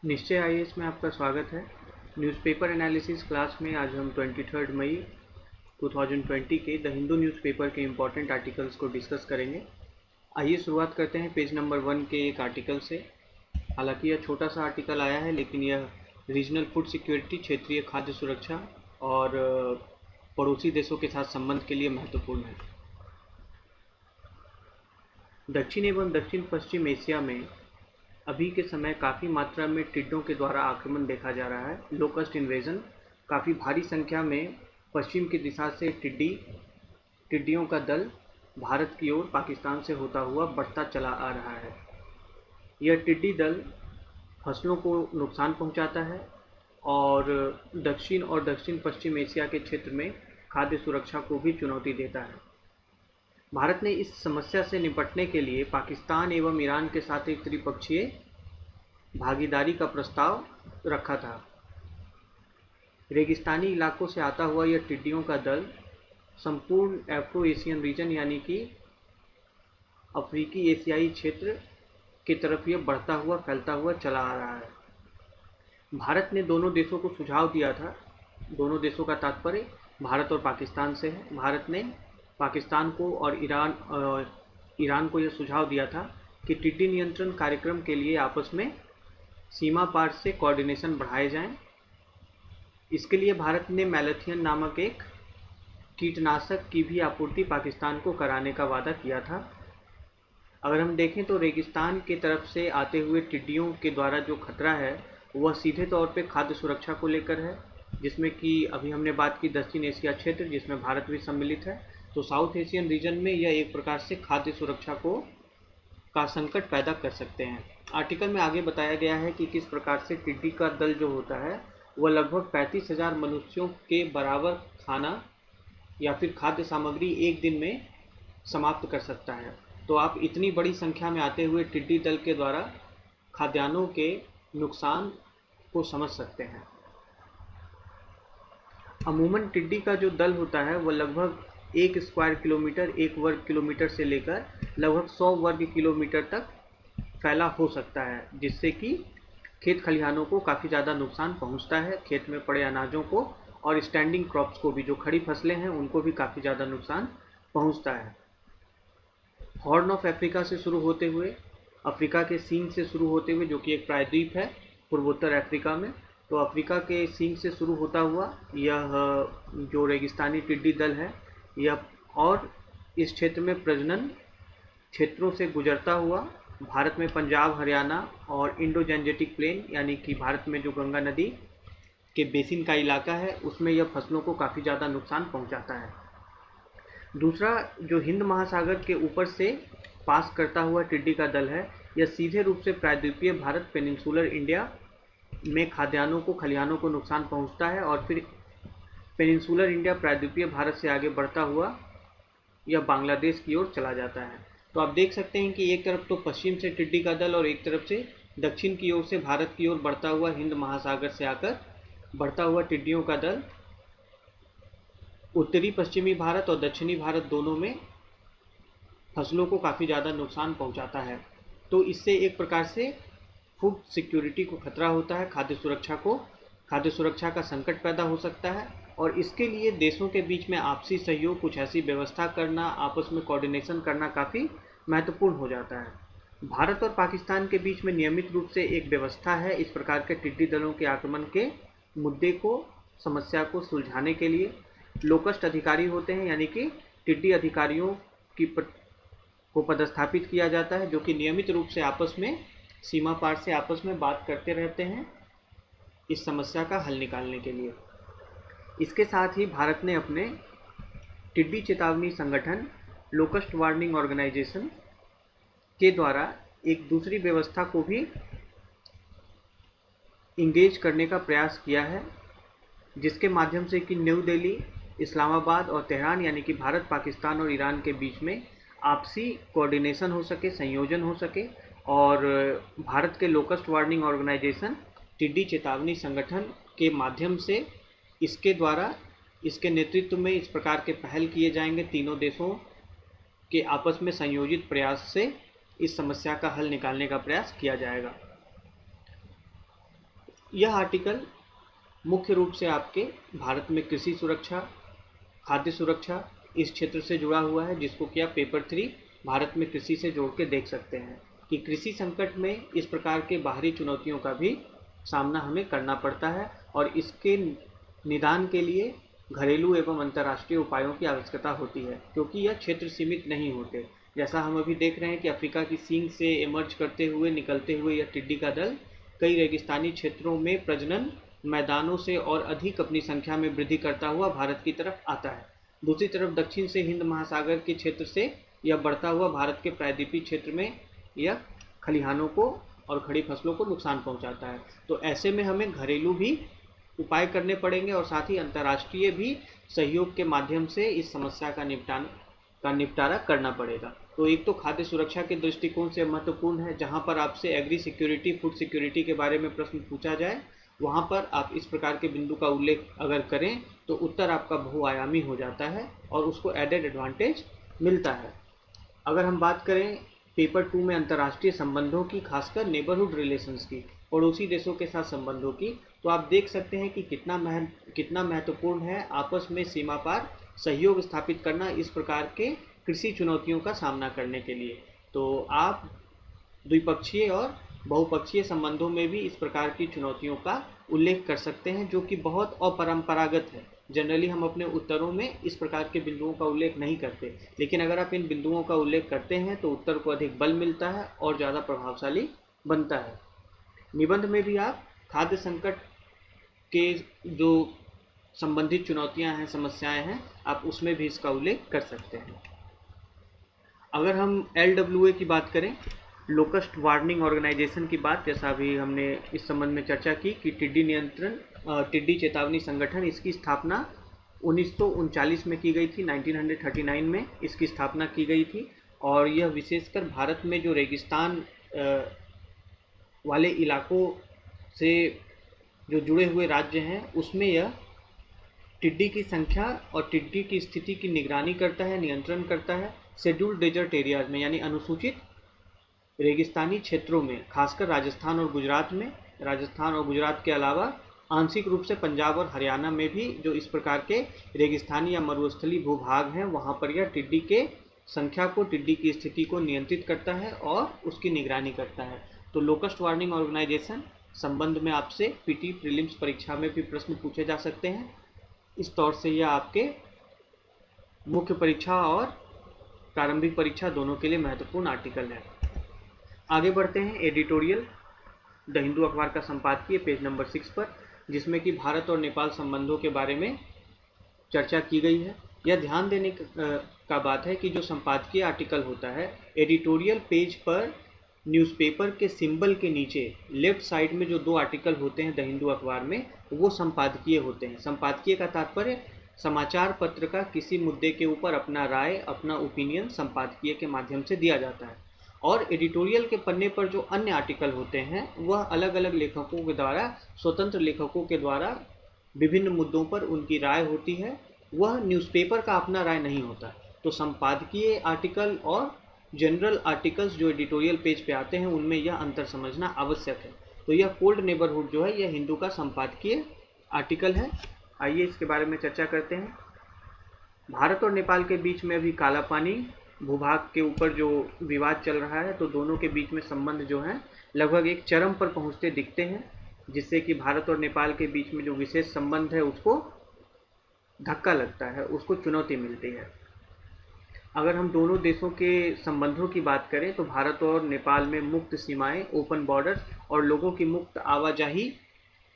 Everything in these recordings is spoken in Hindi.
निश्चय आईएएस में आपका स्वागत है। न्यूज़पेपर एनालिसिस क्लास में आज हम 23 मई 2020 के द हिंदू न्यूज़पेपर के इम्पॉर्टेंट आर्टिकल्स को डिस्कस करेंगे। आइए शुरुआत करते हैं पेज नंबर 1 के एक आर्टिकल से। हालांकि यह छोटा सा आर्टिकल आया है, लेकिन यह रीजनल फूड सिक्योरिटी, क्षेत्रीय खाद्य सुरक्षा और पड़ोसी देशों के साथ संबंध के लिए महत्वपूर्ण है। दक्षिण एवं दक्षिण पश्चिम एशिया में अभी के समय काफ़ी मात्रा में टिड्डों के द्वारा आक्रमण देखा जा रहा है। लोकस्ट इन्वेजन, काफ़ी भारी संख्या में पश्चिम की दिशा से टिड्डियों का दल भारत की ओर पाकिस्तान से होता हुआ बढ़ता चला आ रहा है। यह टिड्डी दल फसलों को नुकसान पहुंचाता है और दक्षिण और दक्षिण पश्चिम एशिया के क्षेत्र में खाद्य सुरक्षा को भी चुनौती देता है। भारत ने इस समस्या से निपटने के लिए पाकिस्तान एवं ईरान के साथ एक त्रिपक्षीय भागीदारी का प्रस्ताव रखा था। रेगिस्तानी इलाकों से आता हुआ यह टिड्डियों का दल संपूर्ण एफ्रो एशियन रीजन यानी कि अफ्रीकी एशियाई क्षेत्र की तरफ यह बढ़ता हुआ फैलता हुआ चला आ रहा है। भारत ने दोनों देशों को सुझाव दिया था। दोनों देशों का तात्पर्य भारत और पाकिस्तान से है। भारत ने पाकिस्तान को और ईरान को यह सुझाव दिया था कि टिड्डी नियंत्रण कार्यक्रम के लिए आपस में सीमा पार से कोऑर्डिनेशन बढ़ाए जाएं। इसके लिए भारत ने मैलाथियन नामक एक कीटनाशक की भी आपूर्ति पाकिस्तान को कराने का वादा किया था। अगर हम देखें तो रेगिस्तान की तरफ से आते हुए टिड्डियों के द्वारा जो खतरा है वह सीधे तौर पे खाद्य सुरक्षा को लेकर है, जिसमें कि अभी हमने बात की दक्षिण एशिया क्षेत्र, जिसमें भारत भी सम्मिलित है। तो साउथ एशियन रीजन में यह एक प्रकार से खाद्य सुरक्षा का संकट पैदा कर सकते हैं। आर्टिकल में आगे बताया गया है कि किस प्रकार से टिड्डी का दल जो होता है वह लगभग 35,000 मनुष्यों के बराबर खाना या फिर खाद्य सामग्री एक दिन में समाप्त कर सकता है। तो आप इतनी बड़ी संख्या में आते हुए टिड्डी दल के द्वारा खाद्यान्नों के नुकसान को समझ सकते हैं। अमूमन टिड्डी का जो दल होता है वह लगभग 1 स्क्वायर किलोमीटर, 1 वर्ग किलोमीटर से लेकर लगभग 100 वर्ग किलोमीटर तक फैला हो सकता है, जिससे कि खेत खलिहानों को काफ़ी ज़्यादा नुकसान पहुंचता है। खेत में पड़े अनाजों को और स्टैंडिंग क्रॉप्स को भी, जो खड़ी फसलें हैं, उनको भी काफ़ी ज़्यादा नुकसान पहुंचता है। हॉर्न ऑफ अफ्रीका से शुरू होते हुए, अफ्रीका के सींग से शुरू होते हुए, जो कि एक प्रायद्वीप है पूर्वोत्तर अफ्रीका में, तो अफ्रीका के सींग से शुरू होता हुआ यह जो रेगिस्तानी टिड्डी दल है यह और इस क्षेत्र में प्रजनन क्षेत्रों से गुजरता हुआ भारत में पंजाब, हरियाणा और इंडो जेंजेटिक प्लेन यानी कि भारत में जो गंगा नदी के बेसिन का इलाका है उसमें यह फसलों को काफ़ी ज़्यादा नुकसान पहुंचाता है। दूसरा, जो हिंद महासागर के ऊपर से पास करता हुआ टिड्डी का दल है, यह सीधे रूप से प्रायद्वीपीय भारत, पेनिनसुलर इंडिया में खाद्यान्नों को, खलिहानों को नुकसान पहुंचता है और फिर पेनिनसुलर इंडिया, प्रायद्वीपीय भारत से आगे बढ़ता हुआ यह बांग्लादेश की ओर चला जाता है। तो आप देख सकते हैं कि एक तरफ तो पश्चिम से टिड्डी का दल और एक तरफ से दक्षिण की ओर से भारत की ओर बढ़ता हुआ हिंद महासागर से आकर बढ़ता हुआ टिड्डियों का दल उत्तरी पश्चिमी भारत और दक्षिणी भारत दोनों में फसलों को काफ़ी ज़्यादा नुकसान पहुंचाता है। तो इससे एक प्रकार से फूड सिक्योरिटी को खतरा होता है, खाद्य सुरक्षा का संकट पैदा हो सकता है और इसके लिए देशों के बीच में आपसी सहयोग, कुछ ऐसी व्यवस्था करना, आपस में कोऑर्डिनेशन करना काफ़ी महत्वपूर्ण हो जाता है। भारत और पाकिस्तान के बीच में नियमित रूप से एक व्यवस्था है इस प्रकार के टिड्डी दलों के आक्रमण के मुद्दे को, समस्या को सुलझाने के लिए। लोकस्ट अधिकारी होते हैं, यानी कि टिड्डी अधिकारियों को पदस्थापित किया जाता है, जो कि नियमित रूप से आपस में सीमा पार से आपस में बात करते रहते हैं इस समस्या का हल निकालने के लिए। इसके साथ ही भारत ने अपने टिड्डी चेतावनी संगठन, लोकस्ट वार्निंग ऑर्गेनाइजेशन के द्वारा एक दूसरी व्यवस्था को भी इंगेज करने का प्रयास किया है, जिसके माध्यम से कि न्यू दिल्ली, इस्लामाबाद और तेहरान यानी कि भारत, पाकिस्तान और ईरान के बीच में आपसी कोऑर्डिनेशन हो सके, संयोजन हो सके और भारत के लोकस्ट वार्निंग ऑर्गेनाइजेशन, टिड्डी चेतावनी संगठन के माध्यम से इसके द्वारा, इसके नेतृत्व में इस प्रकार के पहल किए जाएंगे। तीनों देशों के आपस में संयोजित प्रयास से इस समस्या का हल निकालने का प्रयास किया जाएगा। यह आर्टिकल मुख्य रूप से आपके भारत में कृषि सुरक्षा, खाद्य सुरक्षा इस क्षेत्र से जुड़ा हुआ है, जिसको कि आप पेपर 3 भारत में कृषि से जोड़ के देख सकते हैं कि कृषि संकट में इस प्रकार के बाहरी चुनौतियों का भी सामना हमें करना पड़ता है और इसके निदान के लिए घरेलू एवं अंतर्राष्ट्रीय उपायों की आवश्यकता होती है, क्योंकि यह क्षेत्र सीमित नहीं होते। जैसा हम अभी देख रहे हैं कि अफ्रीका की सींग से इमर्ज करते हुए निकलते हुए यह टिड्डी का दल कई रेगिस्तानी क्षेत्रों में प्रजनन मैदानों से और अधिक अपनी संख्या में वृद्धि करता हुआ भारत की तरफ आता है। दूसरी तरफ दक्षिण से हिंद महासागर के क्षेत्र से यह बढ़ता हुआ भारत के प्रायद्वीपीय क्षेत्र में यह खलिहानों को और खड़ी फसलों को नुकसान पहुंचाता है। तो ऐसे में हमें घरेलू भी उपाय करने पड़ेंगे और साथ ही अंतर्राष्ट्रीय भी सहयोग के माध्यम से इस समस्या का निपटारा करना पड़ेगा। तो एक तो खाद्य सुरक्षा के दृष्टिकोण से महत्वपूर्ण है, जहां पर आपसे एग्री सिक्योरिटी, फूड सिक्योरिटी के बारे में प्रश्न पूछा जाए, वहां पर आप इस प्रकार के बिंदु का उल्लेख अगर करें तो उत्तर आपका बहुआयामी हो जाता है और उसको एडेड एडवांटेज मिलता है। अगर हम बात करें पेपर 2 में अंतर्राष्ट्रीय संबंधों की, खासकर नेबरहुड रिलेशंस की, पड़ोसी देशों के साथ संबंधों की, तो आप देख सकते हैं कि कितना महत्वपूर्ण है आपस में सीमा पार सहयोग स्थापित करना इस प्रकार के कृषि चुनौतियों का सामना करने के लिए। तो आप द्विपक्षीय और बहुपक्षीय संबंधों में भी इस प्रकार की चुनौतियों का उल्लेख कर सकते हैं, जो कि बहुत अपरंपरागत है। जनरली हम अपने उत्तरों में इस प्रकार के बिंदुओं का उल्लेख नहीं करते, लेकिन अगर आप इन बिंदुओं का उल्लेख करते हैं तो उत्तर को अधिक बल मिलता है और ज़्यादा प्रभावशाली बनता है। निबंध में भी आप खाद्य संकट के जो संबंधित चुनौतियां हैं, समस्याएं हैं, आप उसमें भी इसका उल्लेख कर सकते हैं। अगर हम LWA की बात करें, लोकस्ट वार्निंग ऑर्गेनाइजेशन की बात, जैसा अभी हमने इस संबंध में चर्चा की कि टिड्डी चेतावनी संगठन, इसकी स्थापना 1939 में की गई थी। 1939 में इसकी स्थापना की गई थी और यह विशेषकर भारत में जो रेगिस्तान वाले इलाकों से जो जुड़े हुए राज्य हैं उसमें यह टिड्डी की संख्या और टिड्डी की स्थिति की निगरानी करता है, नियंत्रण करता है। शेड्यूल्ड डेजर्ट एरियाज में यानी अनुसूचित रेगिस्तानी क्षेत्रों में, खासकर राजस्थान और गुजरात के अलावा आंशिक रूप से पंजाब और हरियाणा में भी जो इस प्रकार के रेगिस्तानी या मरुस्थलीय भूभाग हैं, वहाँ पर यह टिड्डी के संख्या को, टिड्डी की स्थिति को नियंत्रित करता है और उसकी निगरानी करता है। तो लोकस्ट वार्निंग ऑर्गेनाइजेशन संबंध में आपसे पीटी प्रीलिम्स परीक्षा में भी प्रश्न पूछे जा सकते हैं। इस तौर से यह आपके मुख्य परीक्षा और प्रारंभिक परीक्षा दोनों के लिए महत्वपूर्ण आर्टिकल है। आगे बढ़ते हैं एडिटोरियल द हिंदू अखबार का संपादकीय पेज नंबर 6 पर, जिसमें कि भारत और नेपाल संबंधों के बारे में चर्चा की गई है। यह ध्यान देने का बात है कि जो संपादकीय आर्टिकल होता है, एडिटोरियल पेज पर न्यूज़पेपर के सिंबल के नीचे लेफ्ट साइड में जो 2 आर्टिकल होते हैं द हिंदू अखबार में, वो संपादकीय होते हैं। संपादकीय का तात्पर्य समाचार पत्र का किसी मुद्दे के ऊपर अपना राय, अपना ओपिनियन संपादकीय के माध्यम से दिया जाता है। और एडिटोरियल के पन्ने पर जो अन्य आर्टिकल होते हैं वह अलग अलग लेखकों के द्वारा, स्वतंत्र लेखकों के द्वारा विभिन्न मुद्दों पर उनकी राय होती है, वह न्यूज़पेपर का अपना राय नहीं होता। तो संपादकीय आर्टिकल और जनरल आर्टिकल्स जो एडिटोरियल पेज पे आते हैं उनमें यह अंतर समझना आवश्यक है। तो यह कोल्ड नेबरहुड जो है यह हिंदू का संपादकीय आर्टिकल है। आइए इसके बारे में चर्चा करते हैं। भारत और नेपाल के बीच में अभी काला पानी भूभाग के ऊपर जो विवाद चल रहा है, तो दोनों के बीच में संबंध जो हैं लगभग एक चरम पर पहुंचते दिखते हैं, जिससे कि भारत और नेपाल के बीच में जो विशेष संबंध है उसको धक्का लगता है, उसको चुनौती मिलती है। अगर हम दोनों देशों के संबंधों की बात करें तो भारत और नेपाल में मुक्त सीमाएं, ओपन बॉर्डर्स और लोगों की मुक्त आवाजाही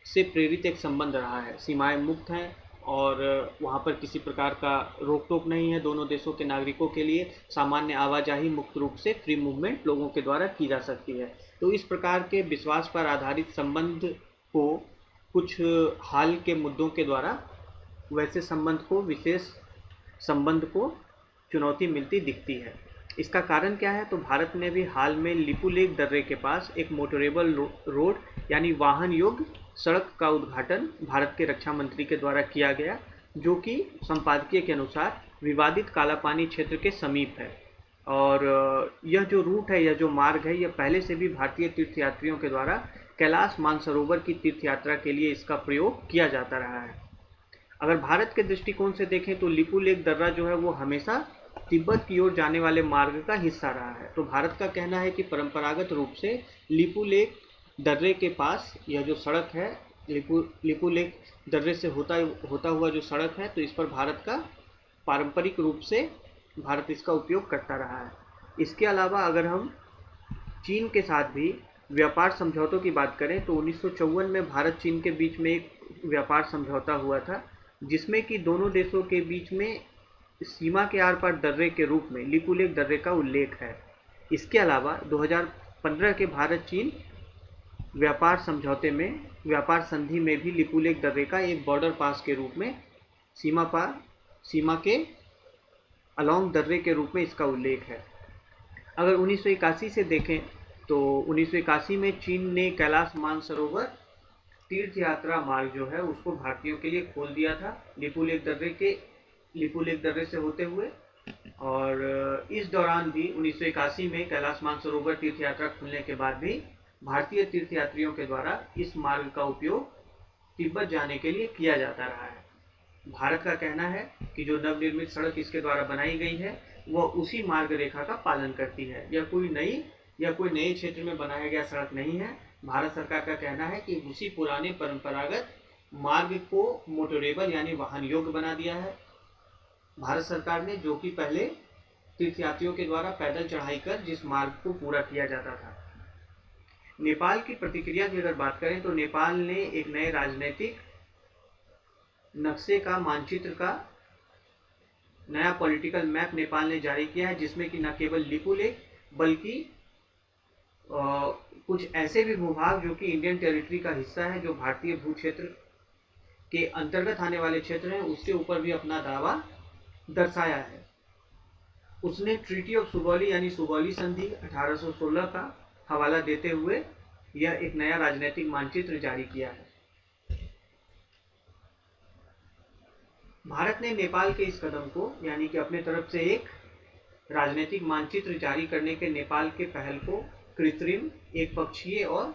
से प्रेरित एक संबंध रहा है। सीमाएं मुक्त हैं और वहाँ पर किसी प्रकार का रोक टोक नहीं है। दोनों देशों के नागरिकों के लिए सामान्य आवाजाही मुक्त रूप से, फ्री मूवमेंट लोगों के द्वारा की जा सकती है। तो इस प्रकार के विश्वास पर आधारित संबंध को कुछ हाल के मुद्दों के द्वारा वैसे विशेष संबंध को चुनौती मिलती दिखती है। इसका कारण क्या है? तो भारत ने भी हाल में लिपुलेख दर्रे के पास एक मोटरेबल रोड यानी वाहन योग्य सड़क का उद्घाटन भारत के रक्षा मंत्री के द्वारा किया गया, जो कि संपादकीय के अनुसार विवादित कालापानी क्षेत्र के समीप है। और यह जो रूट है, यह जो मार्ग है, यह पहले से भी भारतीय तीर्थयात्रियों के द्वारा कैलाश मानसरोवर की तीर्थ यात्रा के लिए इसका प्रयोग किया जाता रहा है। अगर भारत के दृष्टिकोण से देखें तो लिपुलेख दर्रा जो है वो हमेशा तिब्बत की ओर जाने वाले मार्ग का हिस्सा रहा है। तो भारत का कहना है कि परंपरागत रूप से लिपुलेख दर्रे के पास यह जो सड़क है, लिपुलेख दर्रे से होता हुआ जो सड़क है, तो इस पर भारत का पारंपरिक रूप से भारत इसका उपयोग करता रहा है। इसके अलावा अगर हम चीन के साथ भी व्यापार समझौतों की बात करें तो 1954 में भारत चीन के बीच में एक व्यापार समझौता हुआ था, जिसमें कि दोनों देशों के बीच में सीमा के आर पार दर्रे के रूप में लिपुलेख दर्रे का उल्लेख है। इसके अलावा 2015 के भारत चीन व्यापार समझौते में, व्यापार संधि में भी लिपुलेख दर्रे का एक बॉर्डर पास के रूप में सीमा के अलोंग दर्रे के रूप में इसका उल्लेख है। अगर 1981 से देखें तो 1981 में चीन ने कैलाश मानसरोवर तीर्थ यात्रा मार्ग जो है उसको भारतीयों के लिए खोल दिया था लिपुलेख दर्रे से होते हुए। और इस दौरान भी 1981 में कैलाश मानसरोवर तीर्थ यात्रा खुलने के बाद भी भारतीय तीर्थयात्रियों के द्वारा इस मार्ग का उपयोग तिब्बत जाने के लिए किया जाता रहा है। भारत का कहना है कि जो नवनिर्मित सड़क इसके द्वारा बनाई गई है वह उसी मार्ग रेखा का पालन करती है। यह कोई नए क्षेत्र में बनाया गया सड़क नहीं है। भारत सरकार का कहना है कि उसी पुराने परंपरागत मार्ग को मोटरेबल यानी वाहन योग्य बना दिया है भारत सरकार ने, जो कि पहले तीर्थयात्रियों के द्वारा पैदल चढ़ाई कर जिस मार्ग को पूरा किया जाता था। नेपाल की प्रतिक्रिया की अगर बात करें तो नेपाल ने एक नए राजनीतिक नक्शे का, मानचित्र का नया पॉलिटिकल मैप नेपाल ने जारी किया है, जिसमें कि न केवल लिपुलेख बल्कि कुछ ऐसे भी भूभाग जो कि इंडियन टेरिटरी का हिस्सा है, जो भारतीय भू क्षेत्र के अंतर्गत आने वाले क्षेत्र हैं, उसके ऊपर भी अपना दावा दर्शाया है। उसने ट्रीटी ऑफ सुगौली यानी सुगौली संधि 1816 का हवाला देते हुए यह एक नया राजनीतिक मानचित्र जारी किया है। भारत ने नेपाल के इस कदम को, यानी कि अपने तरफ से एक राजनीतिक मानचित्र जारी करने के नेपाल के पहल को कृत्रिम, एकपक्षीय और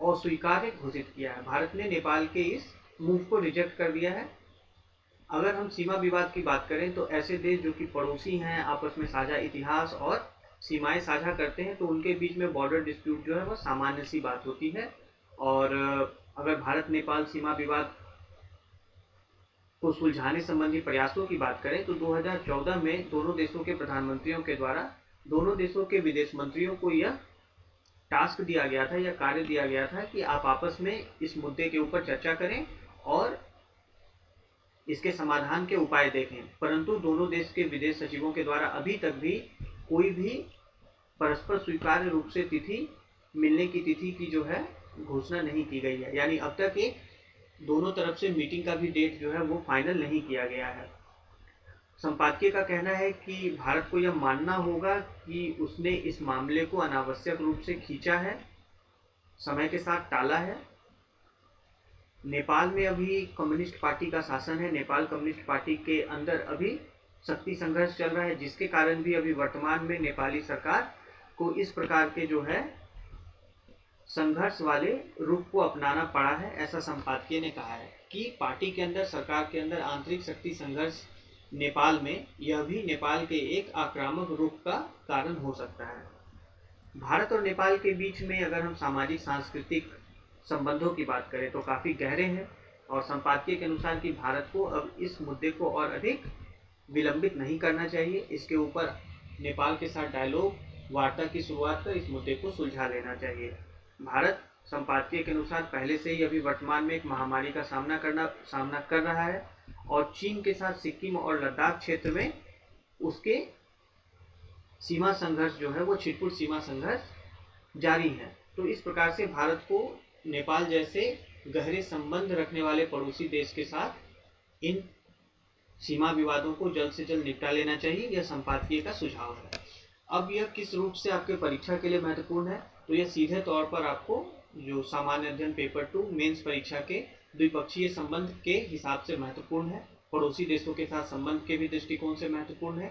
अस्वीकार्य घोषित किया है। भारत ने नेपाल के इस मूव को रिजेक्ट कर दिया है। अगर हम सीमा विवाद की बात करें तो ऐसे देश जो कि पड़ोसी हैं, आपस में साझा इतिहास और सीमाएं साझा करते हैं, तो उनके बीच में बॉर्डर डिस्प्यूट जो है वह सामान्य सी बात होती है। और अगर भारत नेपाल सीमा विवाद को सुलझाने संबंधी प्रयासों की बात करें तो 2014 में दोनों देशों के प्रधानमंत्रियों के द्वारा दोनों देशों के विदेश मंत्रियों को यह टास्क दिया गया था, यह कार्य दिया गया था कि आप आपस में इस मुद्दे के ऊपर चर्चा करें और इसके समाधान के उपाय देखें। परंतु दोनों देश के विदेश सचिवों के द्वारा अभी तक भी कोई भी परस्पर स्वीकार्य रूप से मिलने की तिथि की जो है घोषणा नहीं की गई है, यानी अब तक एक दोनों तरफ से मीटिंग का भी डेट जो है वो फाइनल नहीं किया गया है। संपादकीय का कहना है कि भारत को यह मानना होगा कि उसने इस मामले को अनावश्यक रूप से खींचा है, समय के साथ टाला है। नेपाल में अभी कम्युनिस्ट पार्टी का शासन है। नेपाल कम्युनिस्ट पार्टी के अंदर अभी शक्ति संघर्ष चल रहा है, जिसके कारण भी अभी वर्तमान में नेपाली सरकार को इस प्रकार के जो है संघर्ष वाले रुख को अपनाना पड़ा है। ऐसा संपादकीय ने कहा है कि पार्टी के अंदर, सरकार के अंदर आंतरिक शक्ति संघर्ष नेपाल में, यह भी नेपाल के एक आक्रामक रुख का कारण हो सकता है। भारत और नेपाल के बीच में अगर हम सामाजिक सांस्कृतिक संबंधों की बात करें तो काफ़ी गहरे हैं और संपादकीय के अनुसार कि भारत को अब इस मुद्दे को और अधिक विलंबित नहीं करना चाहिए। इसके ऊपर नेपाल के साथ डायलॉग, वार्ता की शुरुआत कर इस मुद्दे को सुलझा लेना चाहिए। भारत संपादकीय के अनुसार पहले से ही अभी वर्तमान में एक महामारी का सामना कर रहा है और चीन के साथ सिक्किम और लद्दाख क्षेत्र में उसके सीमा संघर्ष जो है वो छिटपुट सीमा संघर्ष जारी है। तो इस प्रकार से भारत को नेपाल जैसे गहरे संबंध रखने वाले पड़ोसी देश के साथ इन सीमा विवादों को जल्द से जल्द निपटा लेना चाहिए, यह संपादकीय का सुझाव है। अब यह किस रूप से आपके परीक्षा के लिए महत्वपूर्ण है, तो यह सीधे तौर पर आपको जो सामान्य अध्ययन पेपर 2 मेंस परीक्षा के द्विपक्षीय संबंध के हिसाब से महत्वपूर्ण है, पड़ोसी देशों के साथ संबंध के भी दृष्टिकोण से महत्वपूर्ण है,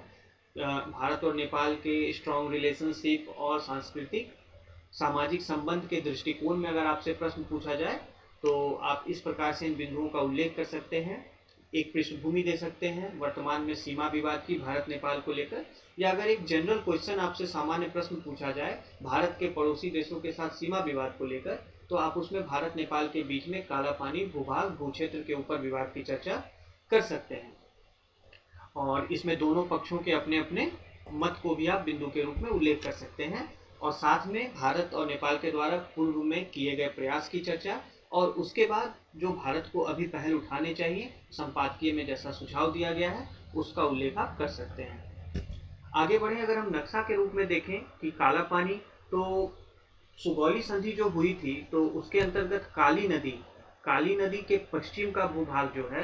भारत और नेपाल के स्ट्रॉन्ग रिलेशनशिप और सांस्कृतिक सामाजिक संबंध के दृष्टिकोण में अगर आपसे प्रश्न पूछा जाए तो आप इस प्रकार से इन बिंदुओं का उल्लेख कर सकते हैं। एक पृष्ठभूमि दे सकते हैं वर्तमान में सीमा विवाद की भारत नेपाल को लेकर, या अगर एक जनरल क्वेश्चन आपसे सामान्य प्रश्न पूछा जाए भारत के पड़ोसी देशों के साथ सीमा विवाद को लेकर, तो आप उसमें भारत नेपाल के बीच में काला पानी भूभाग भू क्षेत्र के ऊपर विवाद की चर्चा कर सकते हैं। और इसमें दोनों पक्षों के अपने अपने मत को भी आप बिंदु के रूप में उल्लेख कर सकते हैं, और साथ में भारत और नेपाल के द्वारा पूर्व में किए गए प्रयास की चर्चा, और उसके बाद जो भारत को अभी पहल उठाने चाहिए संपादकीय में जैसा सुझाव दिया गया है उसका उल्लेख आप कर सकते हैं। आगे बढ़े, अगर हम नक्शा के रूप में देखें कि काला पानी, तो सुगौली संधि जो हुई थी तो उसके अंतर्गत काली नदी के पश्चिम का भूभाग जो है,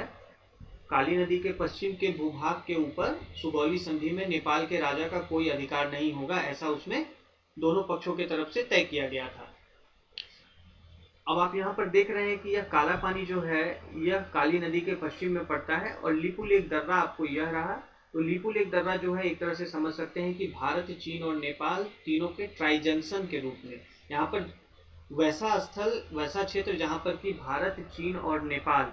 काली नदी के पश्चिम के भूभाग के ऊपर सुगौली संधि में नेपाल के राजा का कोई अधिकार नहीं होगा, ऐसा उसमें दोनों पक्षों की तरफ से तय किया गया था। अब आप यहाँ पर देख रहे हैं कि यह काला पानी जो है यह काली नदी के पश्चिम में पड़ता है, और लिपुलेख दर्रा आपको यह रहा। तो लिपुलेख दर्रा जो है एक तरह से समझ सकते हैं कि भारत, चीन और नेपाल तीनों के ट्राई जंक्शन के रूप में, यहाँ पर वैसा क्षेत्र जहाँ पर कि भारत, चीन और नेपाल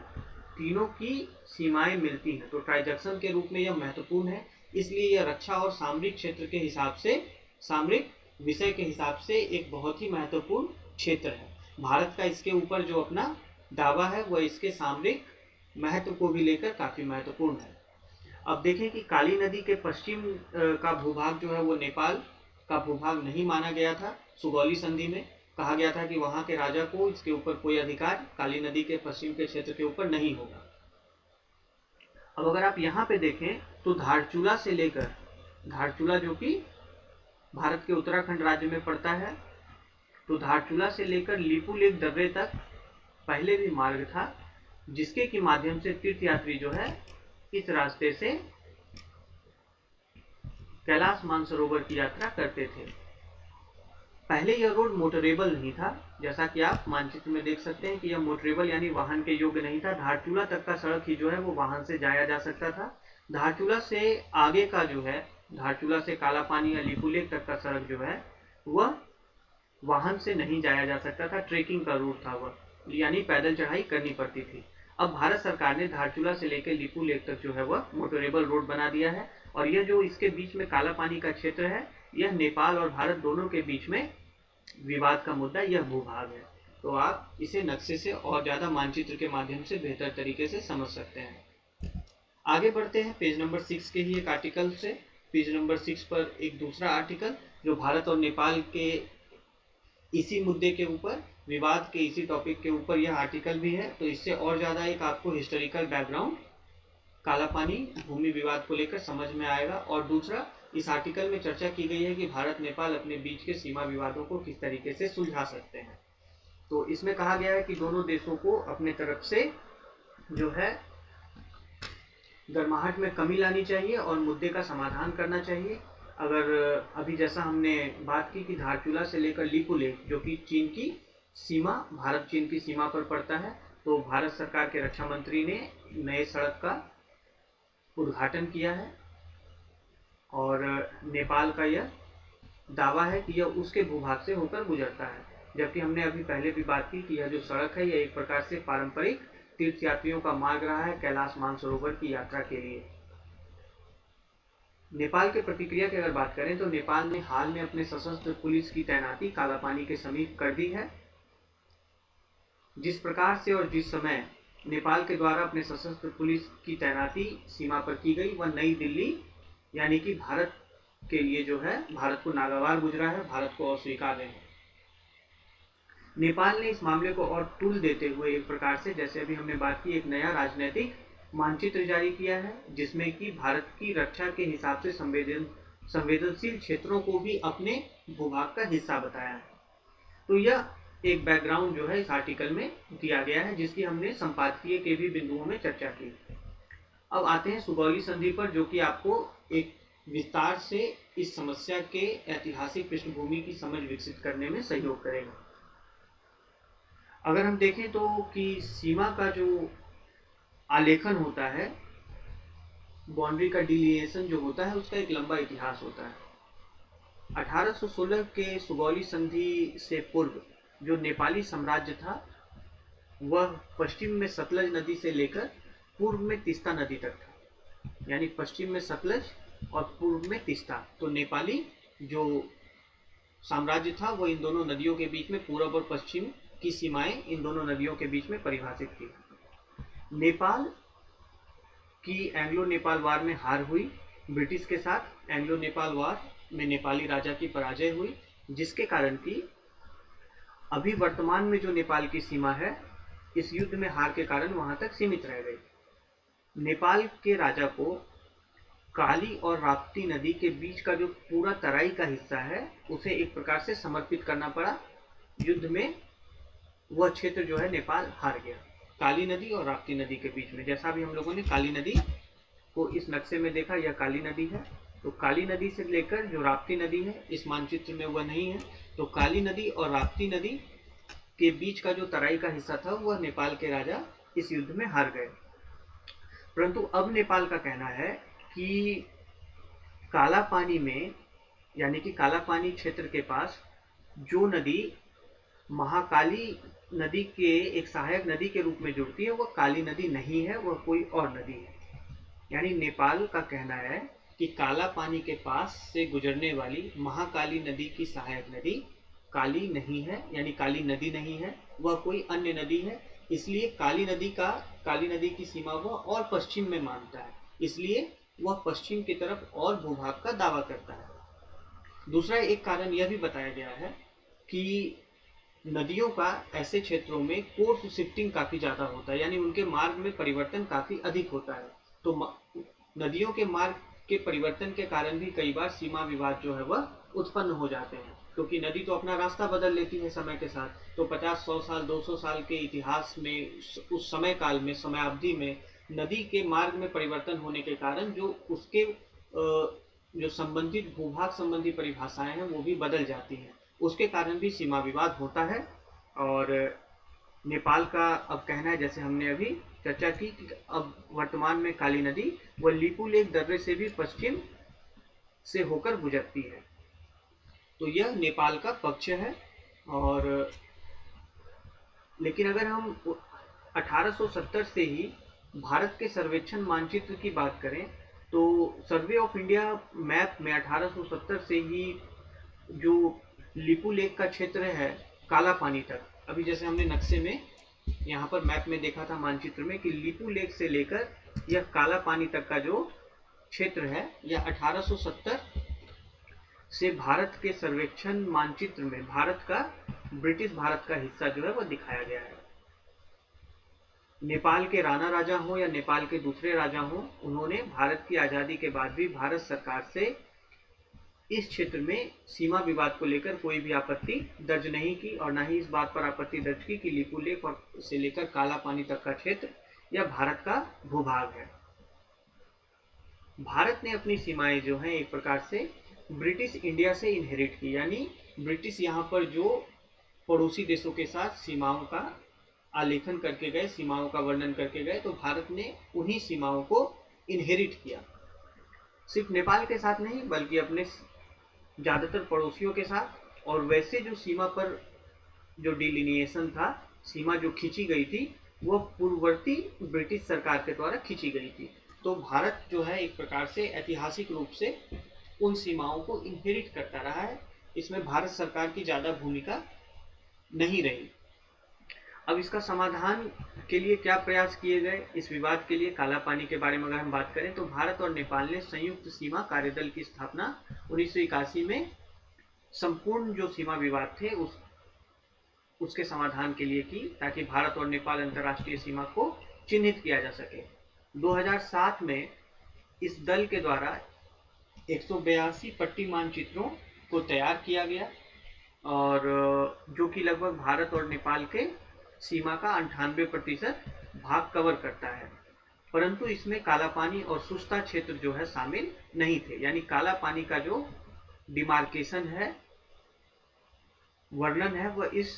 तीनों की सीमाएं मिलती हैं, तो ट्राई जंक्शन के रूप में यह महत्वपूर्ण है। इसलिए यह रक्षा और सामरिक क्षेत्र के हिसाब से, सामरिक विषय के हिसाब से एक बहुत ही महत्वपूर्ण क्षेत्र है। भारत का इसके ऊपर जो अपना दावा है वह इसके सामरिक महत्व को भी लेकर काफी महत्वपूर्ण है। अब देखें कि काली नदी के पश्चिम का भूभाग जो है वो नेपाल का भूभाग नहीं माना गया था। सुगौली संधि में कहा गया था कि वहां के राजा को इसके ऊपर कोई अधिकार काली नदी के पश्चिम के क्षेत्र के ऊपर नहीं होगा। अब अगर आप यहाँ पे देखें तो धारचूला से लेकर, धारचूला जो कि भारत के उत्तराखंड राज्य में पड़ता है, तो धारचूला से लेकर लिपुलेख दर्रे तक पहले भी मार्ग था, जिसके के माध्यम से तीर्थयात्री जो है इस रास्ते से कैलाश मानसरोवर की यात्रा करते थे। पहले यह रोड मोटरेबल नहीं था, जैसा कि आप मानचित्र में देख सकते हैं कि यह मोटरेबल यानी वाहन के योग्य नहीं था। धारचूला तक का सड़क ही जो है वो वाहन से जाया जा सकता था। धारचूला से आगे का जो है, धारचूला से काला पानी या लिपुलेख तक का सड़क जो है वह वाहन से नहीं जाया जा सकता था, ट्रेकिंग का रूट था वह, यानी पैदल चढ़ाई करनी पड़ती थी। अब भारत सरकार ने धारचूला से लेकर लिपुलेख तक जो है वह मोटरेबल रोड बना दिया है, और यह जो इसके बीच में काला पानी का क्षेत्र है यह नेपाल और भारत दोनों के बीच में विवाद का मुद्दा यह भूभाग है। तो आप इसे नक्शे से और ज्यादा मानचित्र के माध्यम से बेहतर तरीके से समझ सकते हैं। आगे बढ़ते हैं पेज नंबर 6 के ही एक आर्टिकल से। पेज नंबर 6 पर एक दूसरा आर्टिकल जो भारत और नेपाल के इसी मुद्दे के ऊपर, विवाद के इसी टॉपिक के ऊपर यह आर्टिकल भी है, तो इससे और ज्यादा एक आपको हिस्टोरिकल बैकग्राउंड काला पानी भूमि विवाद को लेकर समझ में आएगा। और दूसरा, इस आर्टिकल में चर्चा की गई है कि भारत नेपाल अपने बीच के सीमा विवादों को किस तरीके से सुलझा सकते हैं। तो इसमें कहा गया है कि दोनों देशों को अपने तरफ से जो है गर्माहट में कमी लानी चाहिए और मुद्दे का समाधान करना चाहिए। अगर अभी जैसा हमने बात की कि धारचूला से लेकर लिपुलेख जो कि चीन की सीमा, भारत चीन की सीमा पर पड़ता है, तो भारत सरकार के रक्षा मंत्री ने नए सड़क का उद्घाटन किया है, और नेपाल का यह दावा है कि यह उसके भूभाग से होकर गुजरता है। जबकि हमने अभी पहले भी बात की कि यह जो सड़क है यह एक प्रकार से पारंपरिक तीर्थयात्रियों का मार्ग रहा है कैलाश मानसरोवर की यात्रा के लिए। नेपाल के प्रतिक्रिया की अगर बात करें तो नेपाल ने हाल में अपने सशस्त्र पुलिस की तैनाती काला पानी के समीप कर दी है। जिस प्रकार से और जिस समय नेपाल के द्वारा अपने सशस्त्र पुलिस की तैनाती सीमा पर की गई वह नई दिल्ली यानी कि भारत के लिए जो है भारत को नागवार गुजरा है, भारत को अस्वीकार्य है। नेपाल ने इस मामले को और टूल देते हुए एक प्रकार से, जैसे अभी हमने बात की, एक नया राजनीतिक मानचित्र जारी किया है जिसमें कि भारत की रक्षा के हिसाब से संवेदनशील क्षेत्रों को भी अपने भूभाग का हिस्सा बताया है। तो यह एक बैकग्राउंड जो है इस आर्टिकल में दिया गया है जिसकी हमने संपादकीय के भी बिंदुओं में चर्चा की। अब आते हैं सुगौली संधि पर, जो कि आपको एक विस्तार से इस समस्या के ऐतिहासिक पृष्ठभूमि की समझ विकसित करने में सहयोग करेगा। अगर हम देखें तो कि सीमा का जो आलेखन होता है, बाउंड्री का डिलिनेशन जो होता है, उसका एक लंबा इतिहास होता है। 1816 के सुगौली संधि से पूर्व जो नेपाली साम्राज्य था वह पश्चिम में सतलज नदी से लेकर पूर्व में तीस्ता नदी तक था। यानी पश्चिम में सतलज और पूर्व में तीस्ता। तो नेपाली जो साम्राज्य था वो इन दोनों नदियों के बीच में, पूर्व और पश्चिम की सीमाएं इन दोनों नदियों के बीच में परिभाषित थी। नेपाल की एंग्लो नेपाल वार में हार हुई ब्रिटिश के साथ। एंग्लो नेपाल वार में नेपाली राजा की पराजय हुई, जिसके कारण कि अभी वर्तमान में जो नेपाल की सीमा है इस युद्ध में हार के कारण वहां तक सीमित रह गई। नेपाल के राजा को काली और राप्ती नदी के बीच का जो पूरा तराई का हिस्सा है उसे एक प्रकार से समर्पित करना पड़ा। युद्ध में वह क्षेत्र जो है नेपाल हार गया काली नदी और राप्ती नदी के बीच में। जैसा भी हम लोगों ने काली नदी को इस नक्शे में देखा, यह काली नदी है। तो काली नदी से लेकर जो राप्ती नदी है इस मानचित्र में वह नहीं है। तो काली नदी और राप्ती नदी के बीच का जो तराई का हिस्सा था वह नेपाल के राजा इस युद्ध में हार गए। परंतु अब नेपाल का कहना है कि काला पानी में, यानी कि काला पानी क्षेत्र के पास जो नदी महाकाली नदी के एक सहायक नदी के रूप में जुड़ती है वह काली नदी नहीं है, वह कोई और नदी है। यानी नेपाल का कहना है कि काला पानी के पास से गुजरने वाली महाकाली नदी की सहायक नदी काली नहीं है, यानी काली नदी नहीं है, वह कोई अन्य नदी है। इसलिए काली नदी की सीमा वह और पश्चिम में मानता है, इसलिए वह पश्चिम की तरफ और भूभाग का दावा करता है। दूसरा एक कारण यह भी बताया गया है कि नदियों का ऐसे क्षेत्रों में कोर्स शिफ्टिंग काफी ज्यादा होता है, यानी उनके मार्ग में परिवर्तन काफी अधिक होता है। तो नदियों के मार्ग के परिवर्तन के कारण भी कई बार सीमा विवाद जो है वह उत्पन्न हो जाते हैं, क्योंकि नदी तो अपना रास्ता बदल लेती है समय के साथ। तो 50-100 साल 200 साल के इतिहास में, उस समय काल में, समयावधि में नदी के मार्ग में परिवर्तन होने के कारण जो उसके जो संबंधित भूभाग संबंधी परिभाषाएं हैं वो भी बदल जाती हैं। उसके कारण भी सीमा विवाद होता है। और नेपाल का अब कहना है, जैसे हमने अभी चर्चा की, कि अब वर्तमान में काली नदी वह लिपुलेख दर्रे से भी पश्चिम से होकर गुजरती है। तो यह नेपाल का पक्ष है। और लेकिन अगर हम 1870 से ही भारत के सर्वेक्षण मानचित्र की बात करें तो सर्वे ऑफ इंडिया मैप में 1870 से ही जो लिपुलेख का क्षेत्र है काला पानी तक, अभी जैसे हमने नक्शे में यहाँ पर मैप में देखा था मानचित्र में कि लिपुलेख से लेकर यह काला पानी तक का जो क्षेत्र है यह 1870 से भारत के सर्वेक्षण मानचित्र में भारत का, ब्रिटिश भारत का हिस्सा जो है वह दिखाया गया है। नेपाल के राणा राजा हो या नेपाल के दूसरे राजा हो, उन्होंने भारत की आजादी के बाद भी भारत सरकार से इस क्षेत्र में सीमा विवाद को लेकर कोई भी आपत्ति दर्ज नहीं की, और न ही इस बात पर आपत्ति दर्ज की कि लिपुलेख और से लेकर काला पानी तक का क्षेत्र यह भारत का भूभाग है। भारत ने अपनी सीमाएं जो हैं एक प्रकार से ब्रिटिश इंडिया से इनहेरिट की, यानी ब्रिटिश यहाँ पर जो पड़ोसी देशों के साथ सीमाओं का आलेखन करके गए, सीमाओं का वर्णन करके गए, तो भारत ने उन्हीं सीमाओं को इनहेरिट किया। सिर्फ नेपाल के साथ नहीं बल्कि अपने ज़्यादातर पड़ोसियों के साथ। और वैसे जो सीमा पर जो डिलिनिएशन था, सीमा जो खींची गई थी, वह पूर्ववर्ती ब्रिटिश सरकार के द्वारा खींची गई थी। तो भारत जो है एक प्रकार से ऐतिहासिक रूप से उन सीमाओं को इनहेरिट करता रहा है। इसमें भारत सरकार की ज़्यादा भूमिका नहीं रही। अब इसका समाधान के लिए क्या प्रयास किए गए इस विवाद के लिए? काला पानी के बारे में अगर हम बात करें तो भारत और नेपाल ने संयुक्त सीमा कार्यदल की स्थापना 1981 में संपूर्ण जो सीमा विवाद थे उसके समाधान के लिए की, ताकि भारत और नेपाल अंतर्राष्ट्रीय सीमा को चिन्हित किया जा सके। 2007 में इस दल के द्वारा 182 पट्टी मानचित्रों को तैयार किया गया, और जो कि लगभग भारत और नेपाल के सीमा का 98% भाग कवर करता है। परंतु इसमें काला पानी और सुस्ता क्षेत्र जो है शामिल नहीं थे, यानी काला पानी का जो डिमार्केशन है, वर्णन है, वह इस